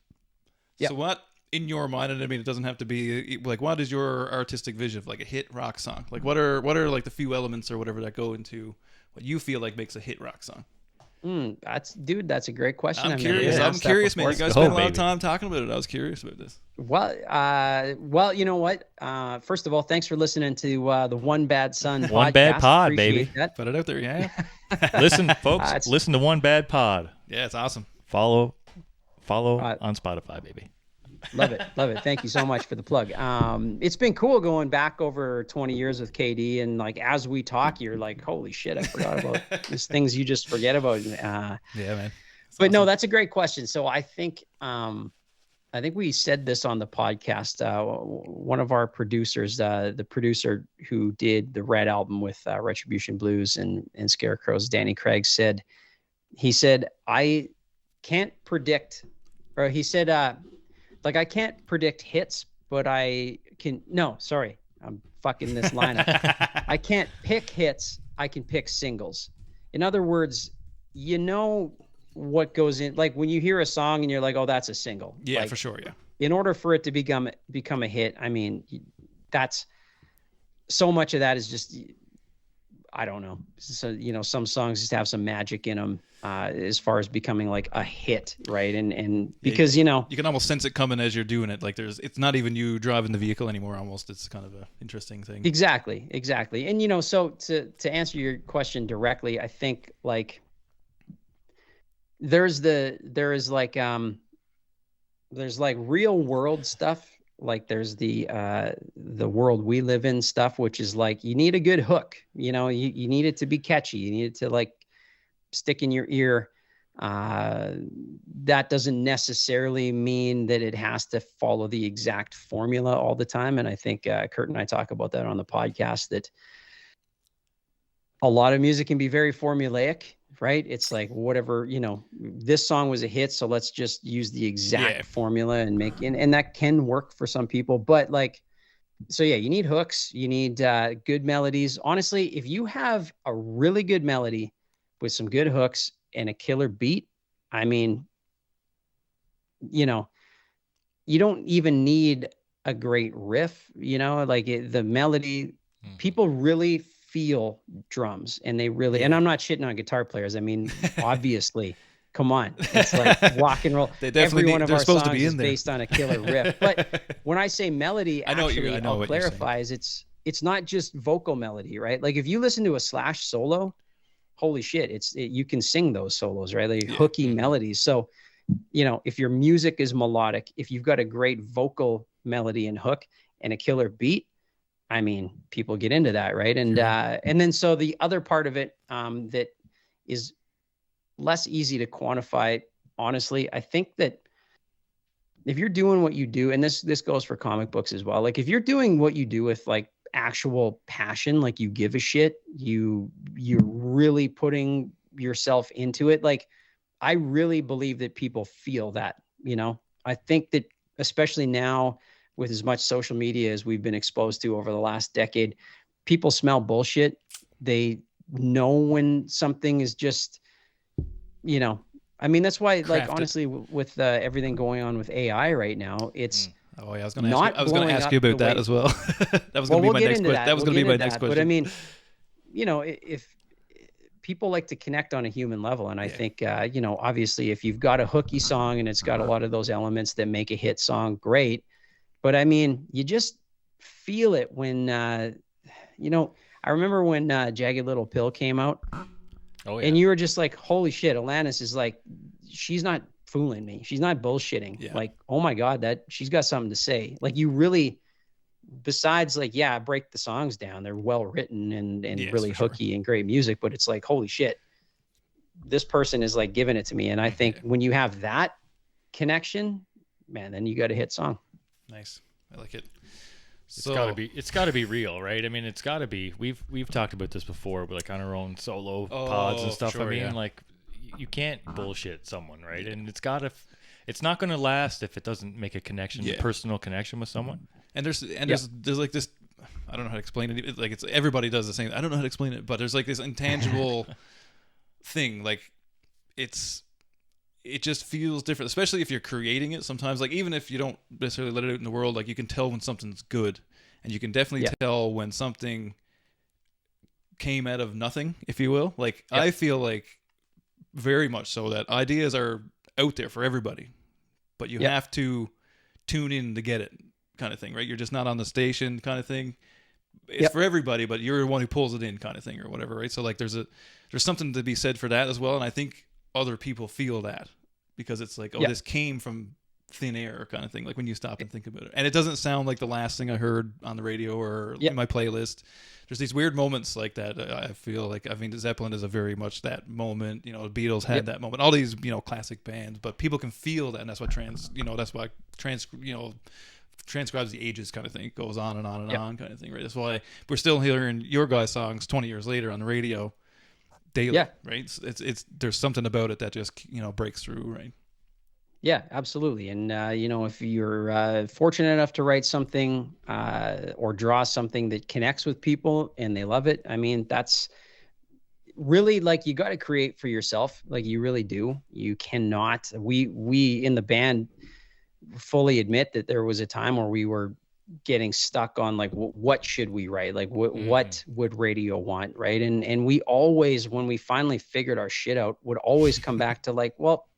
Yeah. So what in your mind? And I mean, it doesn't have to be like. What is your artistic vision of like a hit rock song? Like what are like the few elements or whatever that go into what you feel like makes a hit rock song? That's a great question. I'm I've never curious. been I'm asked that curious, man. before. You guys Go, spend a lot of baby. time talking about it. I was curious about this. Well, you know what? First of all, thanks for listening to the One Bad Son One podcast. Bad Pod, Appreciate baby. that. Put it out there, yeah. Listen, folks. It's- Listen to One Bad Pod. Yeah, it's awesome. Follow Uh, on Spotify, baby. Love it. Thank you so much for the plug. It's been cool going back over 20 years with KD, and like as we talk, you're like, holy shit, I forgot about these things you just forget about. Yeah, man. But no, that's a great question. So I think we said this on the podcast. One of our producers, the producer who did the Red album with Retribution Blues and Scarecrows, Danny Craig he said, I can't predict, or he said, like I can't predict hits, but I can. No, sorry, I'm fucking this line up. I can't pick hits. I can pick singles. In other words, you know what goes in, like when you hear a song and you're like, oh, that's a single. Yeah, Like, for sure. Yeah. in order for it to become a hit, I mean, that's so much of that is just, I don't know. So, you know, some songs just have some magic in them as far as becoming like a hit, right? And because, you know, You can almost sense it coming as you're doing it. Like it's not even you driving the vehicle anymore. Almost, it's kind of an interesting thing. exactly. And, you know, so to answer your question directly, I think like there's like real world stuff. Like there's the world we live in stuff, which is like, you need a good hook, you know, you need it to be catchy. You need it to like stick in your ear. That doesn't necessarily mean that it has to follow the exact formula all the time. And I think Kurt and I talk about that on the podcast, that a lot of music can be very formulaic, right? It's like, whatever, you know, this song was a hit, so let's just use the exact formula and make it. And that can work for some people, but like, so yeah, you need hooks, you need good melodies. Honestly, if you have a really good melody with some good hooks and a killer beat, I mean, you know, you don't even need a great riff, you know, like the melody, people really feel drums, and they really, and I'm not shitting on guitar players. I mean, obviously, come on, it's like rock and roll. They definitely Every one of they're our supposed songs to be is in there. based on a killer riff. But when I say melody, I know what actually, I know I'll what you're saying. clarify, is it's not just vocal melody, right? Like if you listen to a Slash solo, holy shit, you can sing those solos, right? Like hooky melodies. So, you know, if your music is melodic, if you've got a great vocal melody and hook and a killer beat, I mean, people get into that, right? And then so the other part of it that is less easy to quantify, honestly, I think that if you're doing what you do, and this goes for comic books as well, like if you're doing what you do with like actual passion, like you give a shit, you're really putting yourself into it. Like I really believe that people feel that, you know. I think that especially now with as much social media as we've been exposed to over the last decade, people smell bullshit. They know when something is just, you know, I mean, that's why, like, honestly, with everything going on with AI right now, it's Oh yeah, I was going to ask you about that as well. That was going to be my next question. That was going to be my next question. But I mean, you know, if people like to connect on a human level, and I think, you know, obviously, if you've got a hooky song and it's got a lot of those elements that make a hit song great, But I mean, you just feel it when, you know, I remember when Jagged Little Pill came out, Oh yeah. and you were just like, holy shit, Alanis is like, she's not fooling me. She's not bullshitting. Yeah. Like, oh my God, that she's got something to say. Like, you really, besides like, yeah, break the songs down. They're well written and Yes, really for sure. hooky and great music, but it's like, holy shit, this person is like giving it to me. And I think when you have that connection, man, then you got a hit song. Nice. I like it. It's gotta be real, right? I mean, it's gotta be. We've talked about this before, but like on our own solo pods and stuff. sure, I mean, yeah. like you can't bullshit someone, right? And it's not gonna last if it doesn't make a connection, a personal connection with someone. And there's like this, I don't know how to explain it. It's like it's everybody does the same. I don't know how to explain it, but there's like this intangible thing. Like it just feels different, especially if you're creating it. Sometimes, like even if you don't necessarily let it out in the world, like you can tell when something's good, and you can definitely tell when something came out of nothing, if you will. Like I feel like very much so that ideas are out there for everybody, but you have to tune in to get it, kind of thing, right? You're just not on the station, kind of thing. It's for everybody, but you're the one who pulls it in, kind of thing, or whatever, right? So like there's something to be said for that as well, and I think other people feel that because it's like, this came from thin air, kind of thing, like when you stop and think about it. And it doesn't sound like the last thing I heard on the radio or in my playlist. There's these weird moments like that. I feel like, I mean, Zeppelin is a very much that moment, you know, the Beatles had that moment, all these, you know, classic bands, but people can feel that, and that's what transcribes the ages, kind of thing. It goes on and on and on, kind of thing, right? That's why we're still hearing your guys' songs 20 years later on the radio daily, right? It's there's something about it that just, you know, breaks through, right? Yeah, absolutely. And, you know, if you're fortunate enough to write something or draw something that connects with people and they love it, I mean, that's really, like, you got to create for yourself. Like, you really do. You cannot, we in the band fully admit that there was a time where we were getting stuck on like, what should we write? Like what would radio want? Right. And we always, when we finally figured our shit out, would always come back to like, well,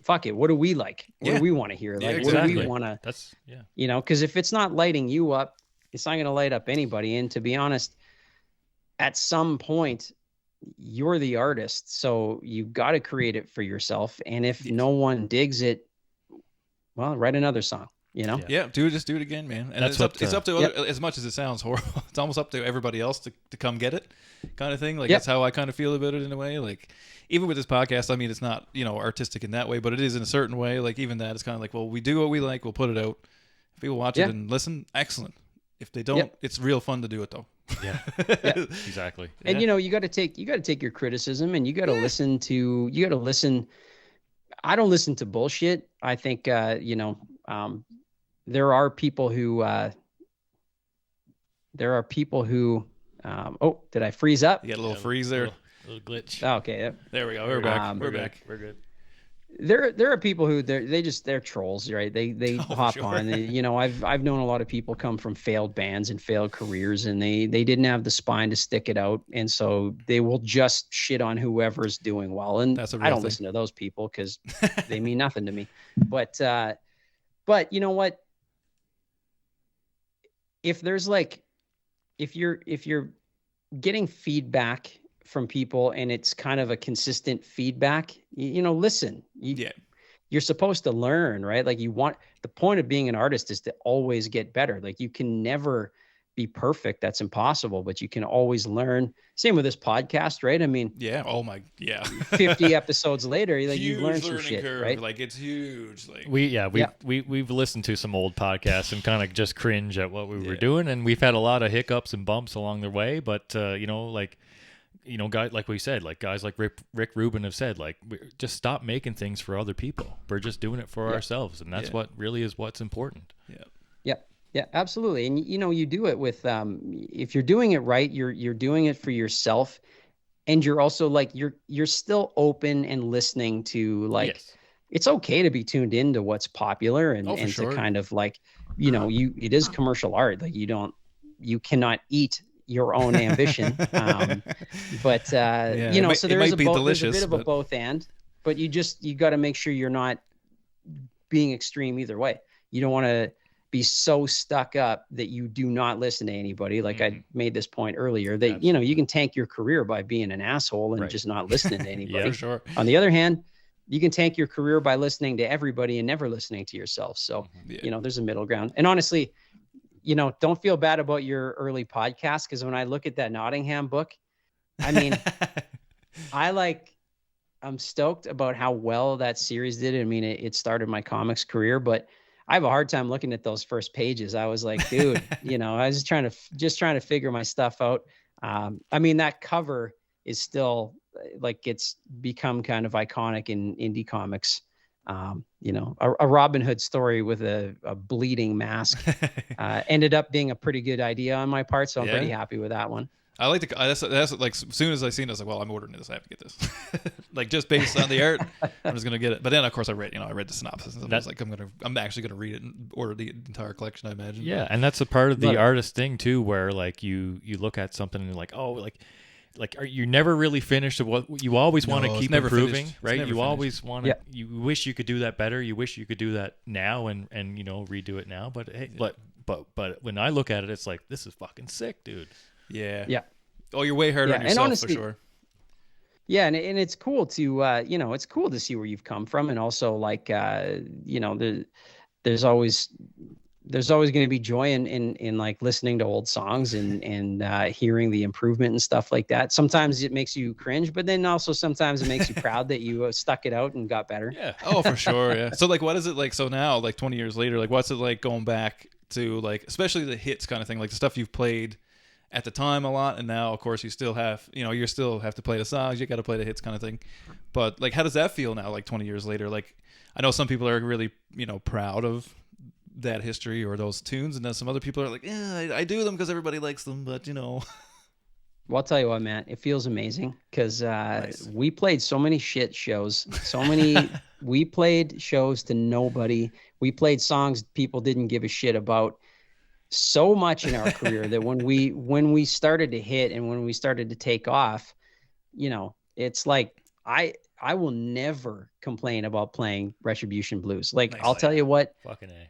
fuck it. What do we like? What do we want to hear? Like, what do we want to, you know, cause if it's not lighting you up, it's not going to light up anybody. And to be honest, at some point you're the artist. So you've got to create it for yourself. And if no one digs it, well, write another song, you know? Just do it again, man. And it's up to other, as much as it sounds horrible, it's almost up to everybody else to come get it, kind of thing. Like that's how I kind of feel about it in a way. Like even with this podcast, I mean, it's not, you know, artistic in that way, but it is in a certain way. Like even that, it's kind of like, well, we do what we like, we'll put it out. If people watch it and listen, excellent. If they don't, it's real fun to do it though. Yeah, exactly. And you know, you got to take your criticism, and you got to listen to. You got to listen. I don't listen to bullshit. I think you know, there are people who. Oh, did I freeze up? You got a little freeze there. Little glitch. Oh, okay. There we go. We're back. We're back. We're good. There are people who they're trolls, right? They hop on. You know, I've known a lot of people come from failed bands and failed careers, and they didn't have the spine to stick it out, and so they will just shit on whoever's doing well. And I don't listen to those people because they mean nothing to me. But you know what? If there's like, if you're getting feedback from people and it's kind of a consistent feedback, you know, listen, you're supposed to learn, right? Like the point of being an artist is to always get better. Like you can never be perfect. That's impossible, but you can always learn. Same with this podcast, right? I mean, 50 episodes later, like you learn some shit, curve, right? Like it's huge. Like we've listened to some old podcasts and kind of just cringe at what we were doing. And we've had a lot of hiccups and bumps along the way, but you know, like, you know, guys, like we said, like guys like Rick Rubin have said, like, just stop making things for other people. We're just doing it for ourselves. And that's what really is what's important. Yeah, absolutely. And, you know, you do it with, if you're doing it right, you're doing it for yourself. And you're also like, you're still open and listening to like, it's okay to be tuned into what's popular and to kind of like, you know, it is commercial art. Like you cannot eat your own ambition. But you know, so there's a bit of a both and, but you got to make sure you're not being extreme either way. You don't want to, be so stuck up that you do not listen to anybody. Like I made this point earlier that, you can tank your career by being an asshole and just not listening to anybody. Yeah, for sure. On the other hand, you can tank your career by listening to everybody and never listening to yourself. So, there's a middle ground. And honestly, don't feel bad about your early podcast. Because when I look at that Nottingham book, I mean, I'm stoked about how well that series did. I mean, it started my comics career, but I have a hard time looking at those first pages. I was like, dude, I was trying to figure my stuff out. I mean, that cover is still like, it's become kind of iconic in indie comics. A Robin Hood story with a bleeding mask ended up being a pretty good idea on my part. So I'm pretty happy with that one. I like that's like, as soon as I seen it, I was like, well, I'm ordering this. I have to get this. Like, just based on the art, I'm just gonna get it. But then, of course, I read the synopsis, and I was like, I'm actually gonna read it and order the entire collection, I imagine. Yeah, and that's a part of the artist thing too, where like you look at something and you're like, oh, are you never really finished of what you always want to keep improving, right? You always want to. You wish you could do that better. You wish you could do that now and redo it now. But hey, but when I look at it, it's like, this is fucking sick, dude. Yeah. Oh, you're way harder on yourself, and honestly, for sure. Yeah, and it's cool to it's cool to see where you've come from, and also like there's always going to be joy in like listening to old songs and hearing the improvement and stuff like that. Sometimes it makes you cringe, but then also sometimes it makes you proud that you stuck it out and got better. Yeah. Oh, for sure. Yeah. So like, what is it like? So now, like 20 years later, like, what's it like going back to, like, especially the hits kind of thing, like the stuff you've played at the time a lot, and now of course you still have, you still have to play the songs, you got to play the hits kind of thing. But like, how does that feel now, like 20 years later? Like, I know some people are really, proud of that history or those tunes, and then some other people are like, yeah, I do them because everybody likes them, but Well, I'll tell you what, man, it feels amazing because nice. We played so many shit shows, we played shows to nobody. We played songs people didn't give a shit about so much in our career that when we started to hit and when we started to take off, it's like, I will never complain about playing Retribution Blues. Like, nice. I'll tell you what, fucking A.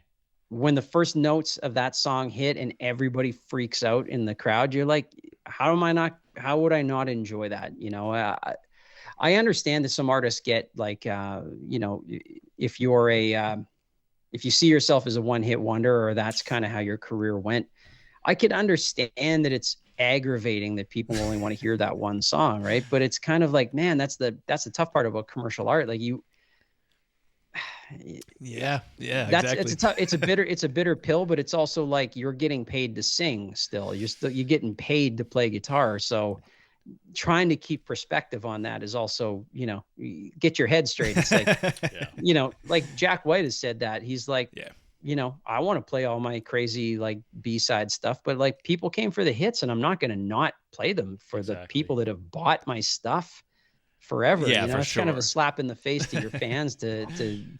When the first notes of that song hit and everybody freaks out in the crowd, you're like, how would I not enjoy that? I understand that some artists get like, if you see yourself as a one-hit wonder, or that's kind of how your career went, I could understand that it's aggravating that people only want to hear that one song, right? But it's kind of like, man, that's the tough part about commercial art. Like exactly. It's a bitter pill, but it's also like, you're getting paid to sing still. You're getting paid to play guitar. So trying to keep perspective on that is also, get your head straight. It's like, like Jack White has said that. He's like, I want to play all my crazy like B-side stuff, but like, people came for the hits, and I'm not going to not play them for the people that have bought my stuff forever. Yeah, it's kind of a slap in the face to your fans to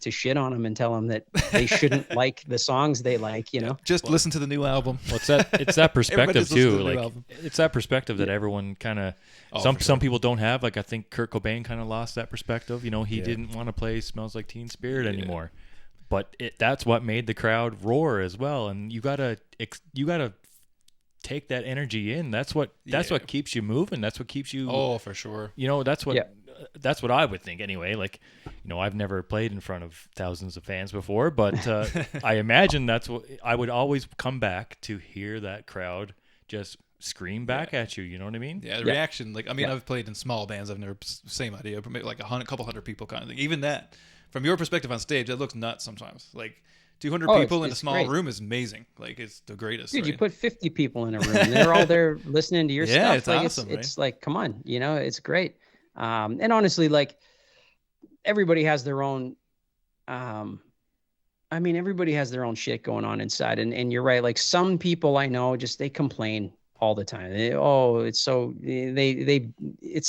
shit on them and tell them that they shouldn't like the songs they like, Just listen to the new album. Well, it's that perspective too. Like, it's that perspective that everyone kind of, some people don't have. Like, I think Kurt Cobain kind of lost that perspective. He didn't want to play Smells Like Teen Spirit anymore. But that's what made the crowd roar as well. And you gotta take that energy in. That's what keeps you moving. That's what keeps you. Oh, for sure. That's what I would think anyway. Like, I've never played in front of thousands of fans before, but I imagine that's what I would always come back to, hear that crowd just scream back at you. You know what I mean? Yeah, the reaction. Like, I mean, I've played in small bands. I've never, same idea, like a couple hundred people kind of thing. Even that, from your perspective on stage, that looks nuts sometimes. Like, 200 people in a small room is amazing. Like, it's the greatest. Dude, right? You put 50 people in a room, and they're all there listening to your stuff. Yeah, it's like, awesome. It's like, come on, it's great. And honestly, like, everybody has their own, everybody has their own shit going on inside. And you're right. Like, some people I know, just, they complain all the time. It's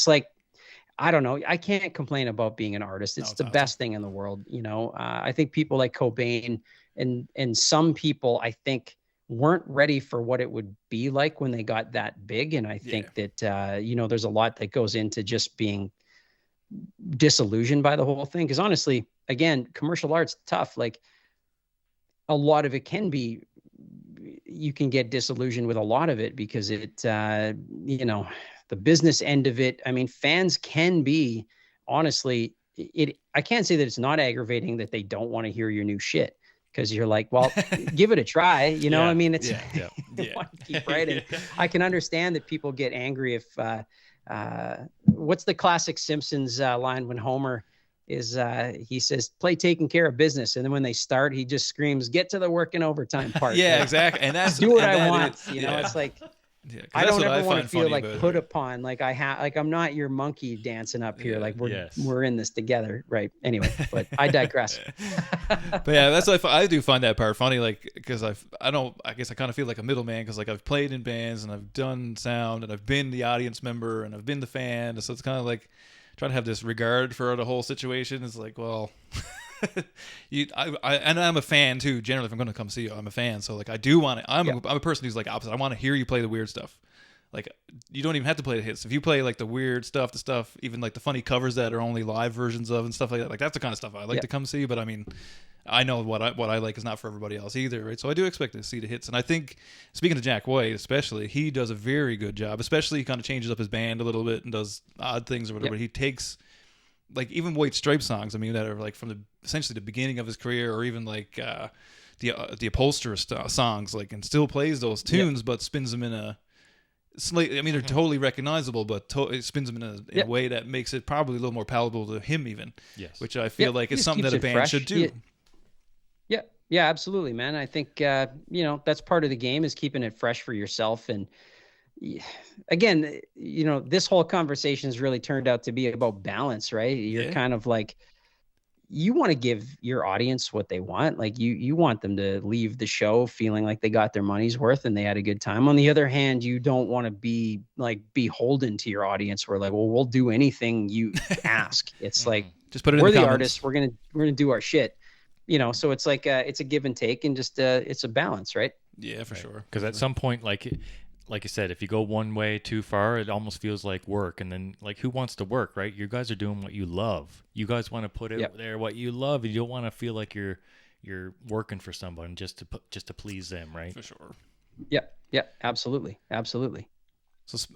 like, I don't know. I can't complain about being an artist. It's the best thing in the world. I think people like Cobain and some people, I think, weren't ready for what it would be like when they got that big. And I think that, there's a lot that goes into just being disillusioned by the whole thing. Because honestly, again, commercial art's tough. Like, a lot of it can be, you can get disillusioned with a lot of it because it, you know, the business end of it. I mean, fans can be, honestly, I can't say that it's not aggravating that they don't want to hear your new shit, because you're like, well, give it a try. You know, I mean, it's, yeah. want to keep writing. I can understand that people get angry if, what's the classic Simpsons line when Homer is, he says, play taking care of business. And then when they start, he just screams, get to the working overtime part. Yeah, like, exactly. And that's do what and I that want. is, You know, it's like, yeah, I don't ever want to feel funny like put upon, like like I'm not your monkey dancing up here. Like we're in this together. Right. Anyway, but I digress. But yeah, that's what I do find that part funny. Like, cause I guess I kind of feel like a middleman, cause like I've played in bands and I've done sound and I've been the audience member and I've been the fan. So it's kind of like trying to have this regard for the whole situation. It's like, well, and I'm a fan too. Generally, if I'm going to come see you, I'm a fan. So like, I do want to. I'm a person who's like opposite. I want to hear you play the weird stuff. Like, you don't even have to play the hits. If you play like the weird stuff, the stuff, even like the funny covers that are only live versions of and stuff like that, like that's the kind of stuff I like to come see. But I mean, I know what I like is not for everybody else either, right? So I do expect to see the hits. And I think, speaking of Jack White especially, he does a very good job. Especially he kind of changes up his band a little bit and does odd things or whatever. He takes, like, even White Stripes songs, I mean, that are like from essentially the beginning of his career, or even like the Upholsterer songs, like, and still plays those tunes, but spins them in a slightly, I mean, they're totally recognizable, but it spins them in a way that makes it probably a little more palatable to him even. Yes. Which I feel like is something that a band should do. Yeah, absolutely, man. I think, you know, that's part of the game, is keeping it fresh for yourself. And again, you know, this whole conversation has really turned out to be about balance, right? You're kind of like, you want to give your audience what they want. Like you want them to leave the show feeling like they got their money's worth and they had a good time. On the other hand, you don't want to be like beholden to your audience, where like, well, we'll do anything you ask. It's like, just put it in we're the the comments. artists. We're gonna do our shit. You know, so it's like it's a give and take, and just it's a balance, right? Yeah, for sure. Because at some point, like you said, if you go one way too far, it almost feels like work. And then, like, who wants to work, right? You guys are doing what you love. You guys want to put out there what you love. You don't want to feel like you're working for someone just to please them, right? For sure. Yeah, absolutely.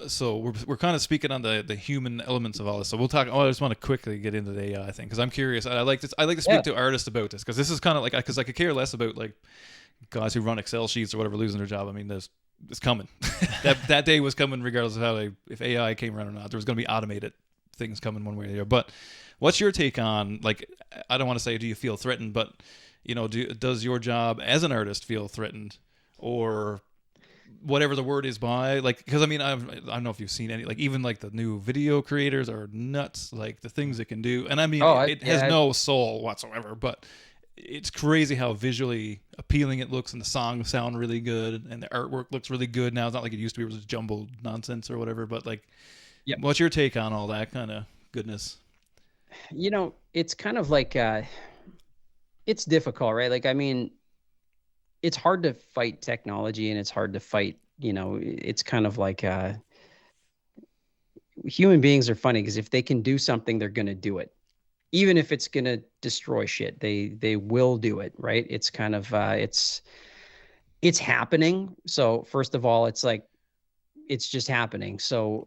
So we're kind of speaking on the human elements of all this. So we'll talk. I just want to quickly get into the AI thing, because I'm curious. I like this. I like to speak to artists about this, because this is kind of like, because I could care less about like guys who run Excel sheets or whatever losing their job. I mean, it's coming. that day was coming, regardless of how if AI came around or not. There was going to be automated things coming one way or the other. But what's your take on, like, I don't want to say do you feel threatened, but you know, does your job as an artist feel threatened, or whatever the word is by, like, because I mean, I don't know if you've seen any, like, even like the new video creators are nuts, like the things it can do. And I mean, it has no soul whatsoever, but it's crazy how visually appealing it looks, and the songs sound really good, and the artwork looks really good now. It's not like it used to be, it was just jumbled nonsense or whatever. But like, what's your take on all that kind of goodness? You know, it's kind of like it's difficult, right? Like, I mean, it's hard to fight technology, and it's hard to fight, you know, it's kind of like human beings are funny, because if they can do something, they're going to do it. Even if it's going to destroy shit, they will do it, right? It's kind of it's happening. So first of all, it's like, it's just happening. So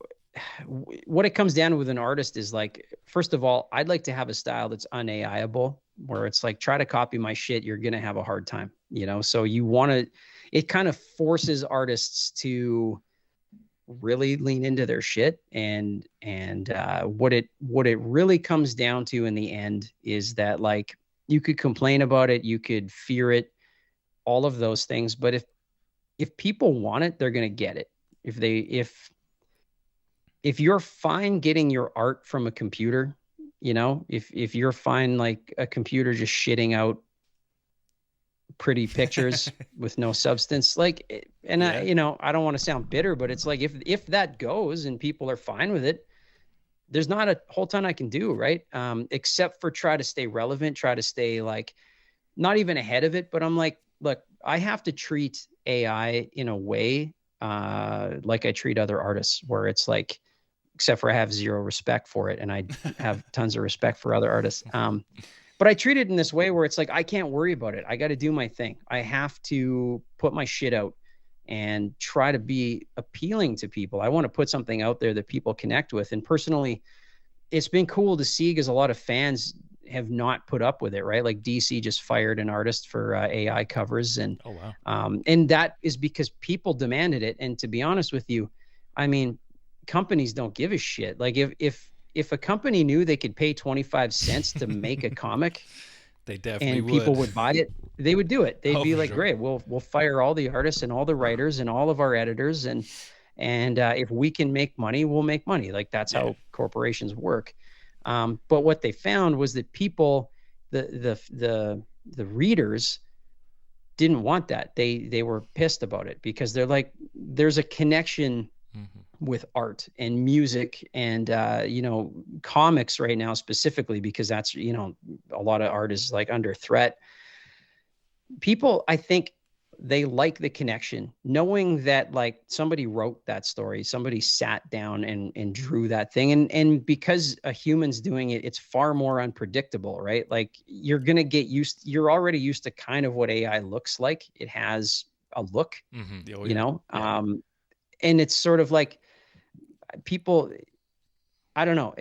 what it comes down to with an artist is, like, first of all, I'd like to have a style that's un-AIable, where it's like, try to copy my shit, you're going to have a hard time, you know? So you want to, it kind of forces artists to really lean into their shit. And what it really comes down to in the end is that, like, you could complain about it, you could fear it, all of those things. But if people want it, they're going to get it. If you're fine getting your art from a computer, you know, if you're fine, like a computer just shitting out pretty pictures with no substance, like, and I, you know, I don't want to sound bitter, but it's like, if that goes and people are fine with it, there's not a whole ton I can do, right? Except for try to stay relevant, try to stay, like, not even ahead of it, but I'm like, look, I have to treat AI in a way like I treat other artists, where it's like, except for I have zero respect for it, and I have tons of respect for other artists. But I treat it in this way where it's like, I can't worry about it. I got to do my thing. I have to put my shit out and try to be appealing to people. I want to put something out there that people connect with. And personally, it's been cool to see because a lot of fans have not put up with it, right? Like DC just fired an artist for AI covers, and Oh wow. and that is because people demanded it. And to be honest with you, I mean, companies don't give a shit. Like if a company knew they could pay 25 cents to make a comic They definitely and people would buy it, they would do it. They'd Oh, be for like, sure. great, we'll fire all the artists and all the writers and all of our editors, and if we can make money, we'll make money. Like that's Yeah. how corporations work. But what they found was that people, the readers, didn't want that. They were pissed about it because they're like, there's a connection with art and music and comics right now specifically, because that's a lot of art is like under threat. People, I think, they like the connection, knowing that like somebody wrote that story, somebody sat down and drew that thing, and because a human's doing it, it's far more unpredictable, right? Like you're already used to kind of what AI looks like. It has a look, Oh, you yeah. know, Yeah. and it's sort of like people, I don't know.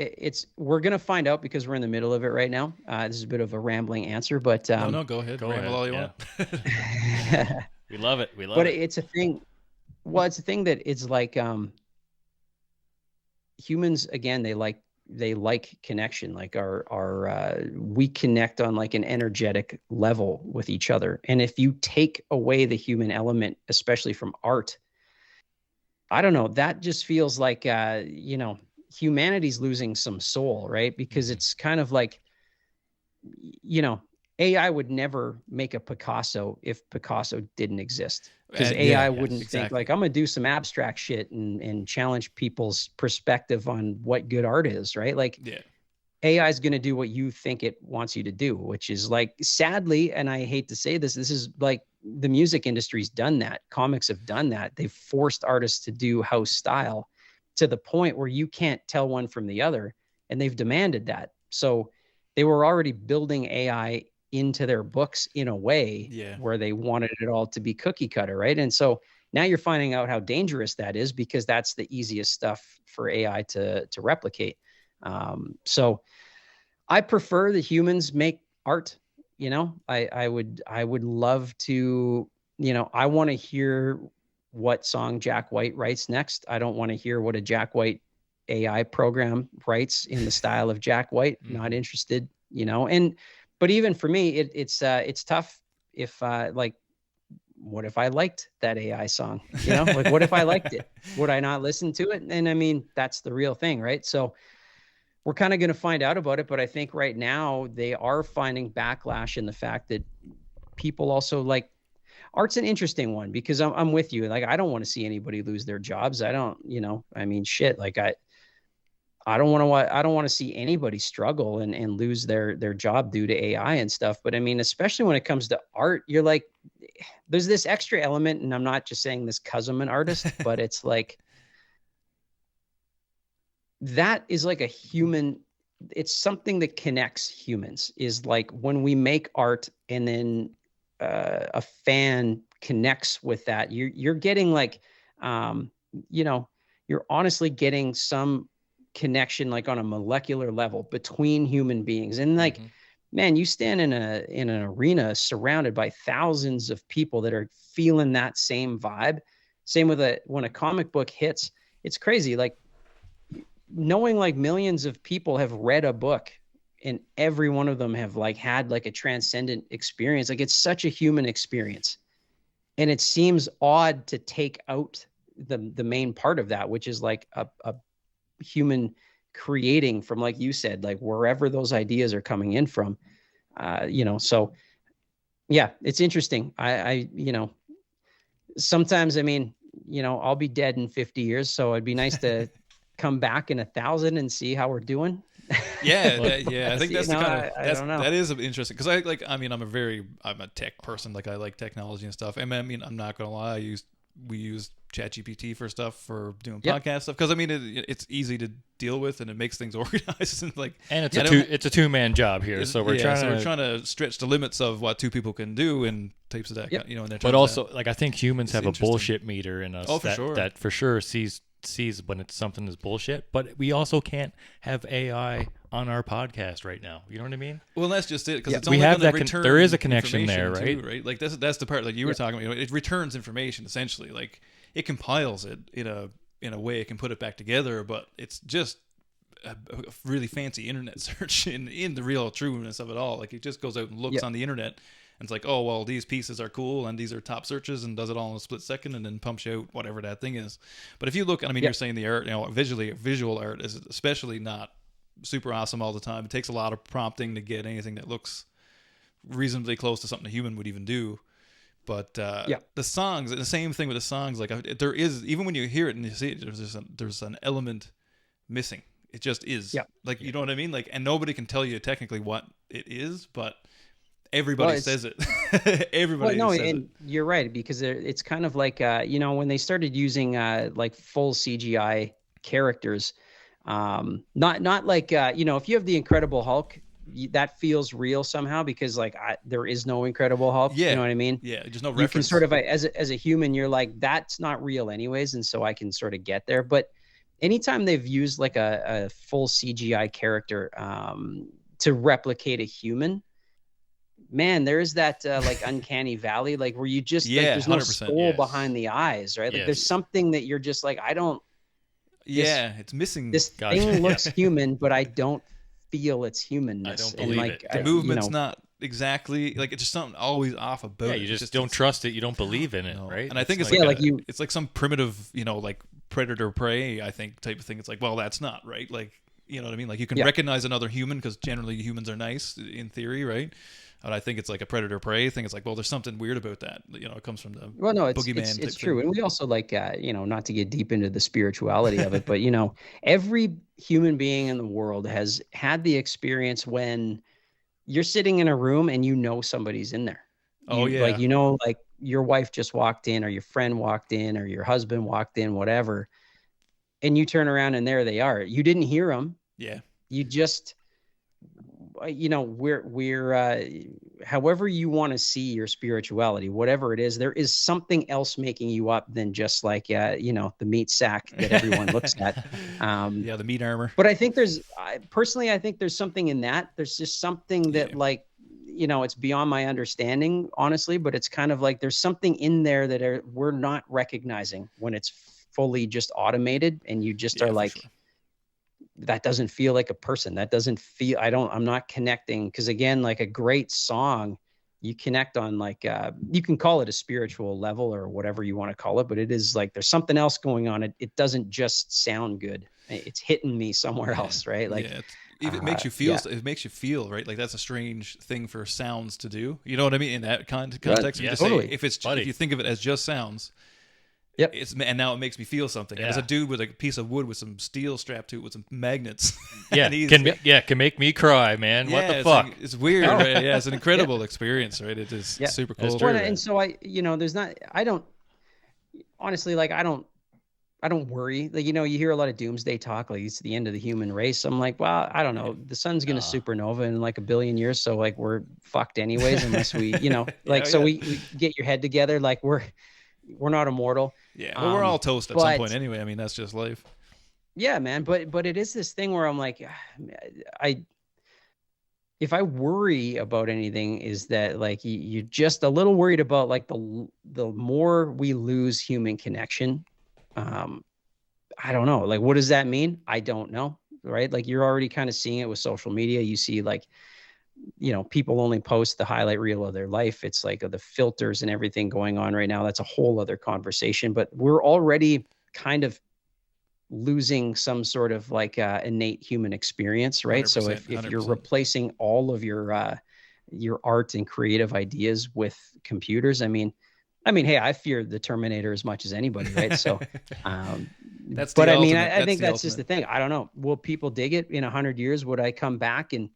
We're gonna find out because we're in the middle of it right now. This is a bit of a rambling answer, but No, go ahead. Go Ramble ahead, all you yeah. want. We love it. We love but it. it's a thing. Well, it's a thing that it's like humans, again, they like connection. Like our we connect on like an energetic level with each other. And if you take away the human element, especially from art, I don't know, that just feels like humanity's losing some soul, right? Because it's kind of like, you know, AI would never make a Picasso if Picasso didn't exist. Because Yeah, AI wouldn't think exactly. like, I'm gonna do some abstract shit and challenge people's perspective on what good art is, right? Like Yeah. AI is gonna do what you think it wants you to do, which is like, sadly, and I hate to say this is like the music industry's done that. Comics have done that. They've forced artists to do house style to the point where you can't tell one from the other, and they've demanded that. So they were already building AI into their books in a way Yeah. where they wanted it all to be cookie cutter, right? And so now you're finding out how dangerous that is, because that's the easiest stuff for AI to replicate. So I prefer that humans make art. I would love to, I want to hear what song Jack White writes next. I don't want to hear what a Jack White AI program writes in the style of Jack White. Not interested, but even for me, it's tough if like, what if I liked that AI song? Like, what if I liked it? Would I not listen to it? And I mean, that's the real thing, right? So we're kind of going to find out about it, but I think right now they are finding backlash in the fact that people also like, art's an interesting one, because I'm with you. Like, I don't want to see anybody lose their jobs. I don't, I mean, shit, like I don't want to see anybody struggle and lose their job due to AI and stuff. But I mean, especially when it comes to art, you're like, there's this extra element, and I'm not just saying this because I'm an artist, but it's like, that is like a human, it's something that connects humans, is like when we make art and then a fan connects with that, you're getting like, you're honestly getting some connection, like on a molecular level between human beings. And like, man, you stand in an arena surrounded by thousands of people that are feeling that same vibe. Same with when a comic book hits, it's crazy. Like, knowing like millions of people have read a book, and every one of them have like had like a transcendent experience. Like, it's such a human experience, and it seems odd to take out the main part of that, which is like a human creating from, like you said, like wherever those ideas are coming in from. So yeah, it's interesting. I sometimes, I mean, I'll be dead in 50 years, so it'd be nice to come back in 1,000 and see how we're doing. Yeah, I think that's the kind of I don't know. that is interesting, because I mean, I'm a tech person. Like, I like technology and stuff. And I mean, I'm not gonna lie, I use we use ChatGPT for stuff for doing Yep. podcast stuff because I mean it's easy to deal with and it makes things organized and like it's a two-man job here, so we're trying to stretch the limits of what two people can do in types of that. Yep. In their but also like I think humans have a interesting. bullshit meter in us that for sure sees when it's something is bullshit, but we also can't have AI on our podcast right now. You know what I mean? Well, that's just it because it's we only have gonna that return there is a connection information there, right? too, right? Like that's the part like you were talking about. It returns information essentially. Like it compiles it in a way it can put it back together, but it's just a really fancy internet search in the real trueness of it all. Like it just goes out and looks on the internet. And it's like, oh, well, these pieces are cool and these are top searches and does it all in a split second and then pumps you out whatever that thing is. But if you look, I mean, you're saying the art, visual art is especially not super awesome all the time. It takes a lot of prompting to get anything that looks reasonably close to something a human would even do. But the songs, and the same thing with the songs, like there is, even when you hear it and you see it, there's an element missing. It just is. Yeah. Like, you know what I mean? Like, and nobody can tell you technically what it is, but everybody says it. Everybody says it. You're right, because it's kind of like, when they started using like full CGI characters, not like, if you have the Incredible Hulk, that feels real somehow because like there is no Incredible Hulk. Yeah. You know what I mean? Yeah. There's no reference. You can sort of, as a human, you're like, that's not real anyways. And so I can sort of get there. But anytime they've used like a full CGI character to replicate a human, man, there is that like uncanny valley, like where you just like, there's no soul behind the eyes, right? Like there's something that you're just like, I don't. It's missing. This thing looks human, but I don't feel its humanness. I don't believe it. The movement's not exactly like it's just something always off about. Yeah, you just don't trust it. You don't believe in it, right? And I think it's it's like some primitive, like predator prey, I think, type of thing. It's like, well, that's not right. Like, you know what I mean? Like you can recognize another human because generally humans are nice in theory, right? But I think it's like a predator prey thing. It's like, well, there's something weird about that. It comes from the boogeyman. It's true. And we also like, not to get deep into the spirituality of it, but every human being in the world has had the experience when you're sitting in a room and somebody's in there. Like, like your wife just walked in or your friend walked in or your husband walked in, whatever. And you turn around and there they are. You didn't hear them. Yeah. You just, we're however you want to see your spirituality, whatever it is, there is something else making you up than just like, the meat sack that everyone looks at. The meat armor. But I think personally, I think there's something in that. There's just something that like, it's beyond my understanding, honestly, but it's kind of like there's something in there that we're not recognizing when it's fully just automated and you just are like, that doesn't feel like a person. That doesn't feel, I'm not connecting. Cause again, like a great song, you connect on like, you can call it a spiritual level or whatever you want to call it, but it is like, there's something else going on. It doesn't just sound good. It's hitting me somewhere else. Right. Like it makes you feel, it makes you feel, right? Like that's a strange thing for sounds to do. You know what I mean? In that context, totally. If you think of it as just sounds, yep. And now it makes me feel something. Yeah. As a dude with a piece of wood with some steel strapped to it with some magnets. Yeah, can make me cry, man. What the fuck? It's weird, right? Yeah, it's an incredible experience, right? It is super cool. True, and so I don't honestly like I don't worry. Like, you hear a lot of doomsday talk, like it's the end of the human race. I'm like, well, I don't know. The sun's going to supernova in like 1 billion years. So like we're fucked anyways, unless we, we get your head together. Like we're not immortal. Yeah. Well, we're all toast at some point anyway. I mean, that's just life. Yeah, man. But it is this thing where I'm like, if I worry about anything, is that like you're just a little worried about like the more we lose human connection. I don't know. Like, what does that mean? I don't know. Right. Like you're already kind of seeing it with social media. You see like, people only post the highlight reel of their life. It's like the filters and everything going on right now. That's a whole other conversation, but we're already kind of losing some sort of like innate human experience. Right. So if you're replacing all of your art and creative ideas with computers, I mean, hey, I fear the Terminator as much as anybody. Right. So, but I mean, I think that's just the thing. I don't know. Will people dig it in 100 years? Would I come back and,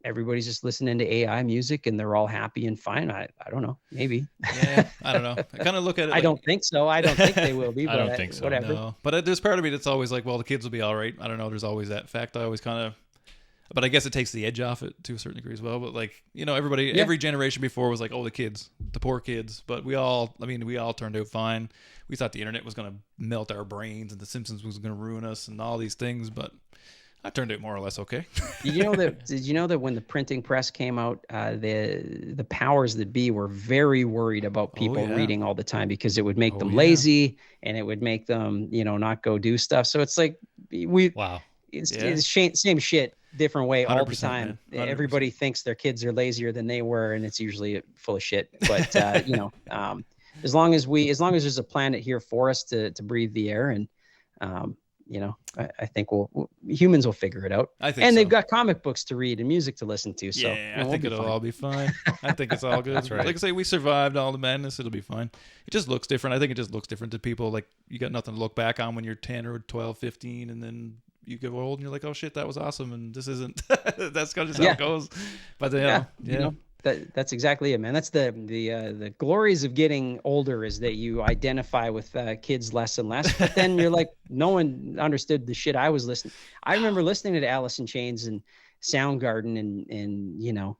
everybody's just listening to AI music and they're all happy and fine. I don't know. Maybe. Yeah, I don't know. I kind of look at it. I don't think so. I don't think they will be. I But don't think so. Whatever. No, but there's part of me that's always like, well, the kids will be all right. I don't know. There's always that fact. I always kind of, but I guess it takes the edge off it to a certain degree as well. But like, everybody, every generation before was like, oh, the kids, the poor kids. But we all turned out fine. We thought the internet was going to melt our brains and the Simpsons was going to ruin us and all these things, but I turned out more or less okay. Did you know that when the printing press came out, the powers that be were very worried about people reading all the time because it would make them lazy and it would make them, not go do stuff. So it's like it's same shit, different way all the time. Everybody thinks their kids are lazier than they were, and it's usually full of shit. But as long as there's a planet here for us to breathe the air and I think humans will figure it out. I think, and they've got comic books to read and music to listen to. So I think it'll all be fine. I think it's all good. That's right. Like I say, we survived all the madness. It'll be fine. It just looks different. I think it just looks different to people. Like you got nothing to look back on when you're 10 or 12, 15, and then you get old and you're like, oh shit, that was awesome, and this isn't. That's kind of just how it goes. But that's exactly it, man. That's the glories of getting older is that you identify with kids less and less. But then you're like, no one understood the shit I was listening. I remember listening to Alice in Chains and Soundgarden and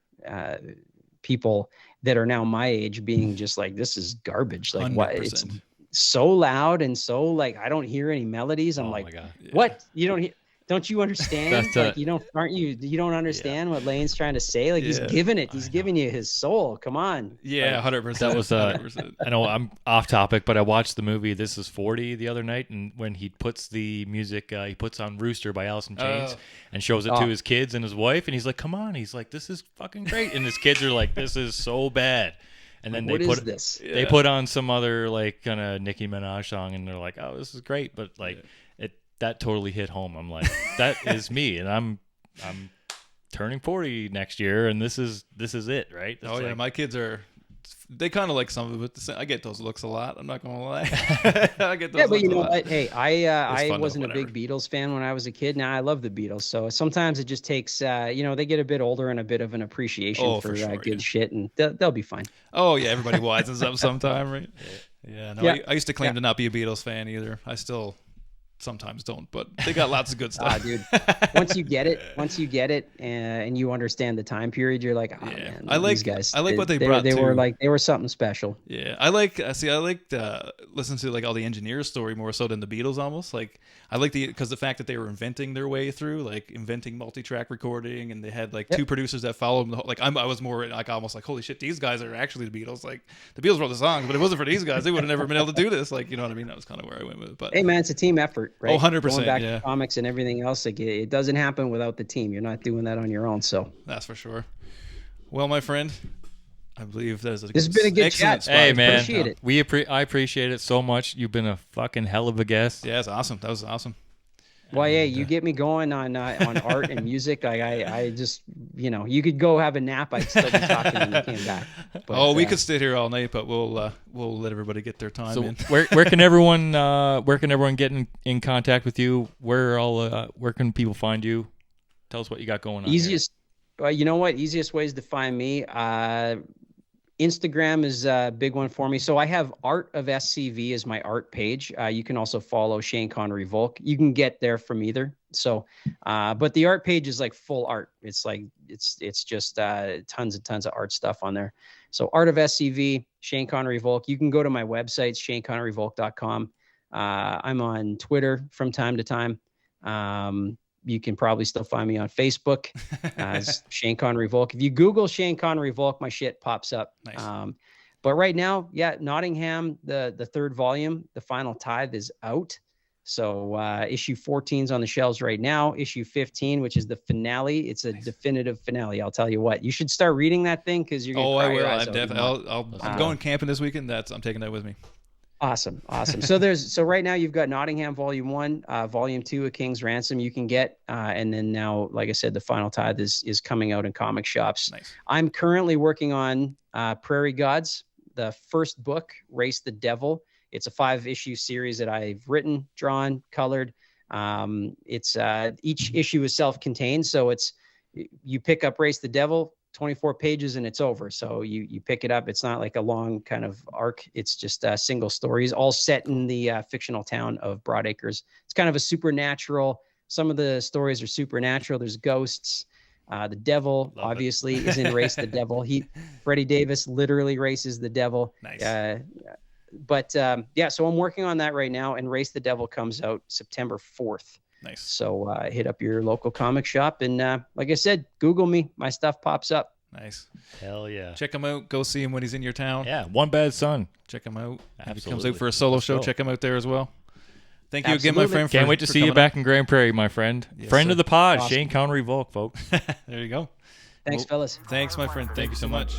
people that are now my age being just like, this is garbage. Like 100%. What? It's so loud and so like I don't hear any melodies. I'm like, what? You don't hear? Don't you understand? Like you don't understand what Lane's trying to say? Like he's giving you his soul. Come on. Yeah, 100%. That was 100%. I know I'm off topic, but I watched the movie This Is 40 the other night, and when he puts the music, he puts on Rooster by Alice in Chains and shows it to his kids and his wife, and he's like, come on. He's like, this is fucking great. And his kids are like, this is so bad. And then they put on some other like kind of Nicki Minaj song, and they're like, oh, this is great. But like that totally hit home. I'm like, that is me, and I'm turning 40 next year, and this is it, right? It's my kids they kind of like some of it. I get those looks a lot. I'm not gonna lie. I get those. Yeah, but you know what? Hey, I wasn't a big Beatles fan when I was a kid. Now I love the Beatles. So sometimes it just takes, they get a bit older and a bit of an appreciation for good shit, and they'll be fine. Oh yeah, everybody wisens up sometime, right? Yeah. No, I used to claim to not be a Beatles fan either. I still sometimes don't, but they got lots of good stuff. Dude, once you get it and you understand the time period, you're like, man, these guys. I like what they brought. They were something special. Yeah, I liked listening to like all the engineers' story more so than the Beatles almost. Like I like because the fact that they were inventing their way through, like inventing multi-track recording, and they had like two producers that followed them. Like I was more like almost like, holy shit, these guys are actually the Beatles. Like the Beatles wrote the songs, but if it wasn't for these guys, they would have never been able to do this. Like, you know what I mean? That was kind of where I went with it. But hey man, it's a team effort. Right? Oh, 100%. Going back to comics and everything else, like it doesn't happen without the team. You're not doing that on your own. So that's for sure. Well, my friend, I believe this has been a good chat. Hey man, appreciate it. I appreciate it so much. You've been a fucking hell of a guest. Yeah, it's awesome. That was awesome. Well, yeah, you get me going on art and music. Like I just, you could go have a nap. I'd still be talking when you came back. But, we could sit here all night, but we'll let everybody get their time in. where can everyone get in contact with you? Where can people find you? Tell us what you got going on. Easiest ways to find me. Instagram is a big one for me. So I have Art of SCV as my art page. You can also follow Shane Connery Volk. You can get there from either. So, but the art page is like full art. It's like, it's just tons and tons of art stuff on there. So Art of SCV, Shane Connery Volk. You can go to my website, shaneconneryvolk.com. I'm on Twitter from time to time. You can probably still find me on Facebook as Shane Connery Volk. If you Google Shane Connery Volk, my shit pops up. Nice. But right now, Nottingham, the third volume, The Final Tithe is out. So issue 14 is on the shelves right now. Issue 15, which is the finale, it's a definitive finale. I'll tell you what, you should start reading that thing because you're going to cry your eyes out. I'm going camping this weekend. I'm taking that with me. Awesome. So right now you've got Nottingham Volume 1, Volume 2 of King's Ransom you can get, and then now, like I said, The Final Tithe is coming out in comic shops. Nice. I'm currently working on Prairie Gods, the first book, Race the Devil. It's a 5-issue series that I've written, drawn, colored. It's each issue is self-contained, so it's you pick up Race the Devil, 24 pages and it's over. So you pick it up. It's not like a long kind of arc. It's just single stories, all set in the fictional town of Broadacres. It's kind of a supernatural. Some of the stories are supernatural. There's ghosts. The devil obviously is in Race the Devil. Freddie Davis literally races the devil. Nice. But so I'm working on that right now, and Race the Devil comes out September 4th. Nice. So hit up your local comic shop, and like I said, Google me. My stuff pops up. Nice. Hell yeah. Check him out. Go see him when he's in your town. Yeah, One Bad Son. Check him out. If he comes Absolutely. out for a solo show, go. check him out there as well. Thank you again, my Absolutely. friend. Can't wait to see you back in Grand Prairie, my friend. Yes, Friend sir. of the pod, Awesome. Shane Connery Volk, folks. There you go. Thanks, fellas. Thanks, my friend. Thank you so much.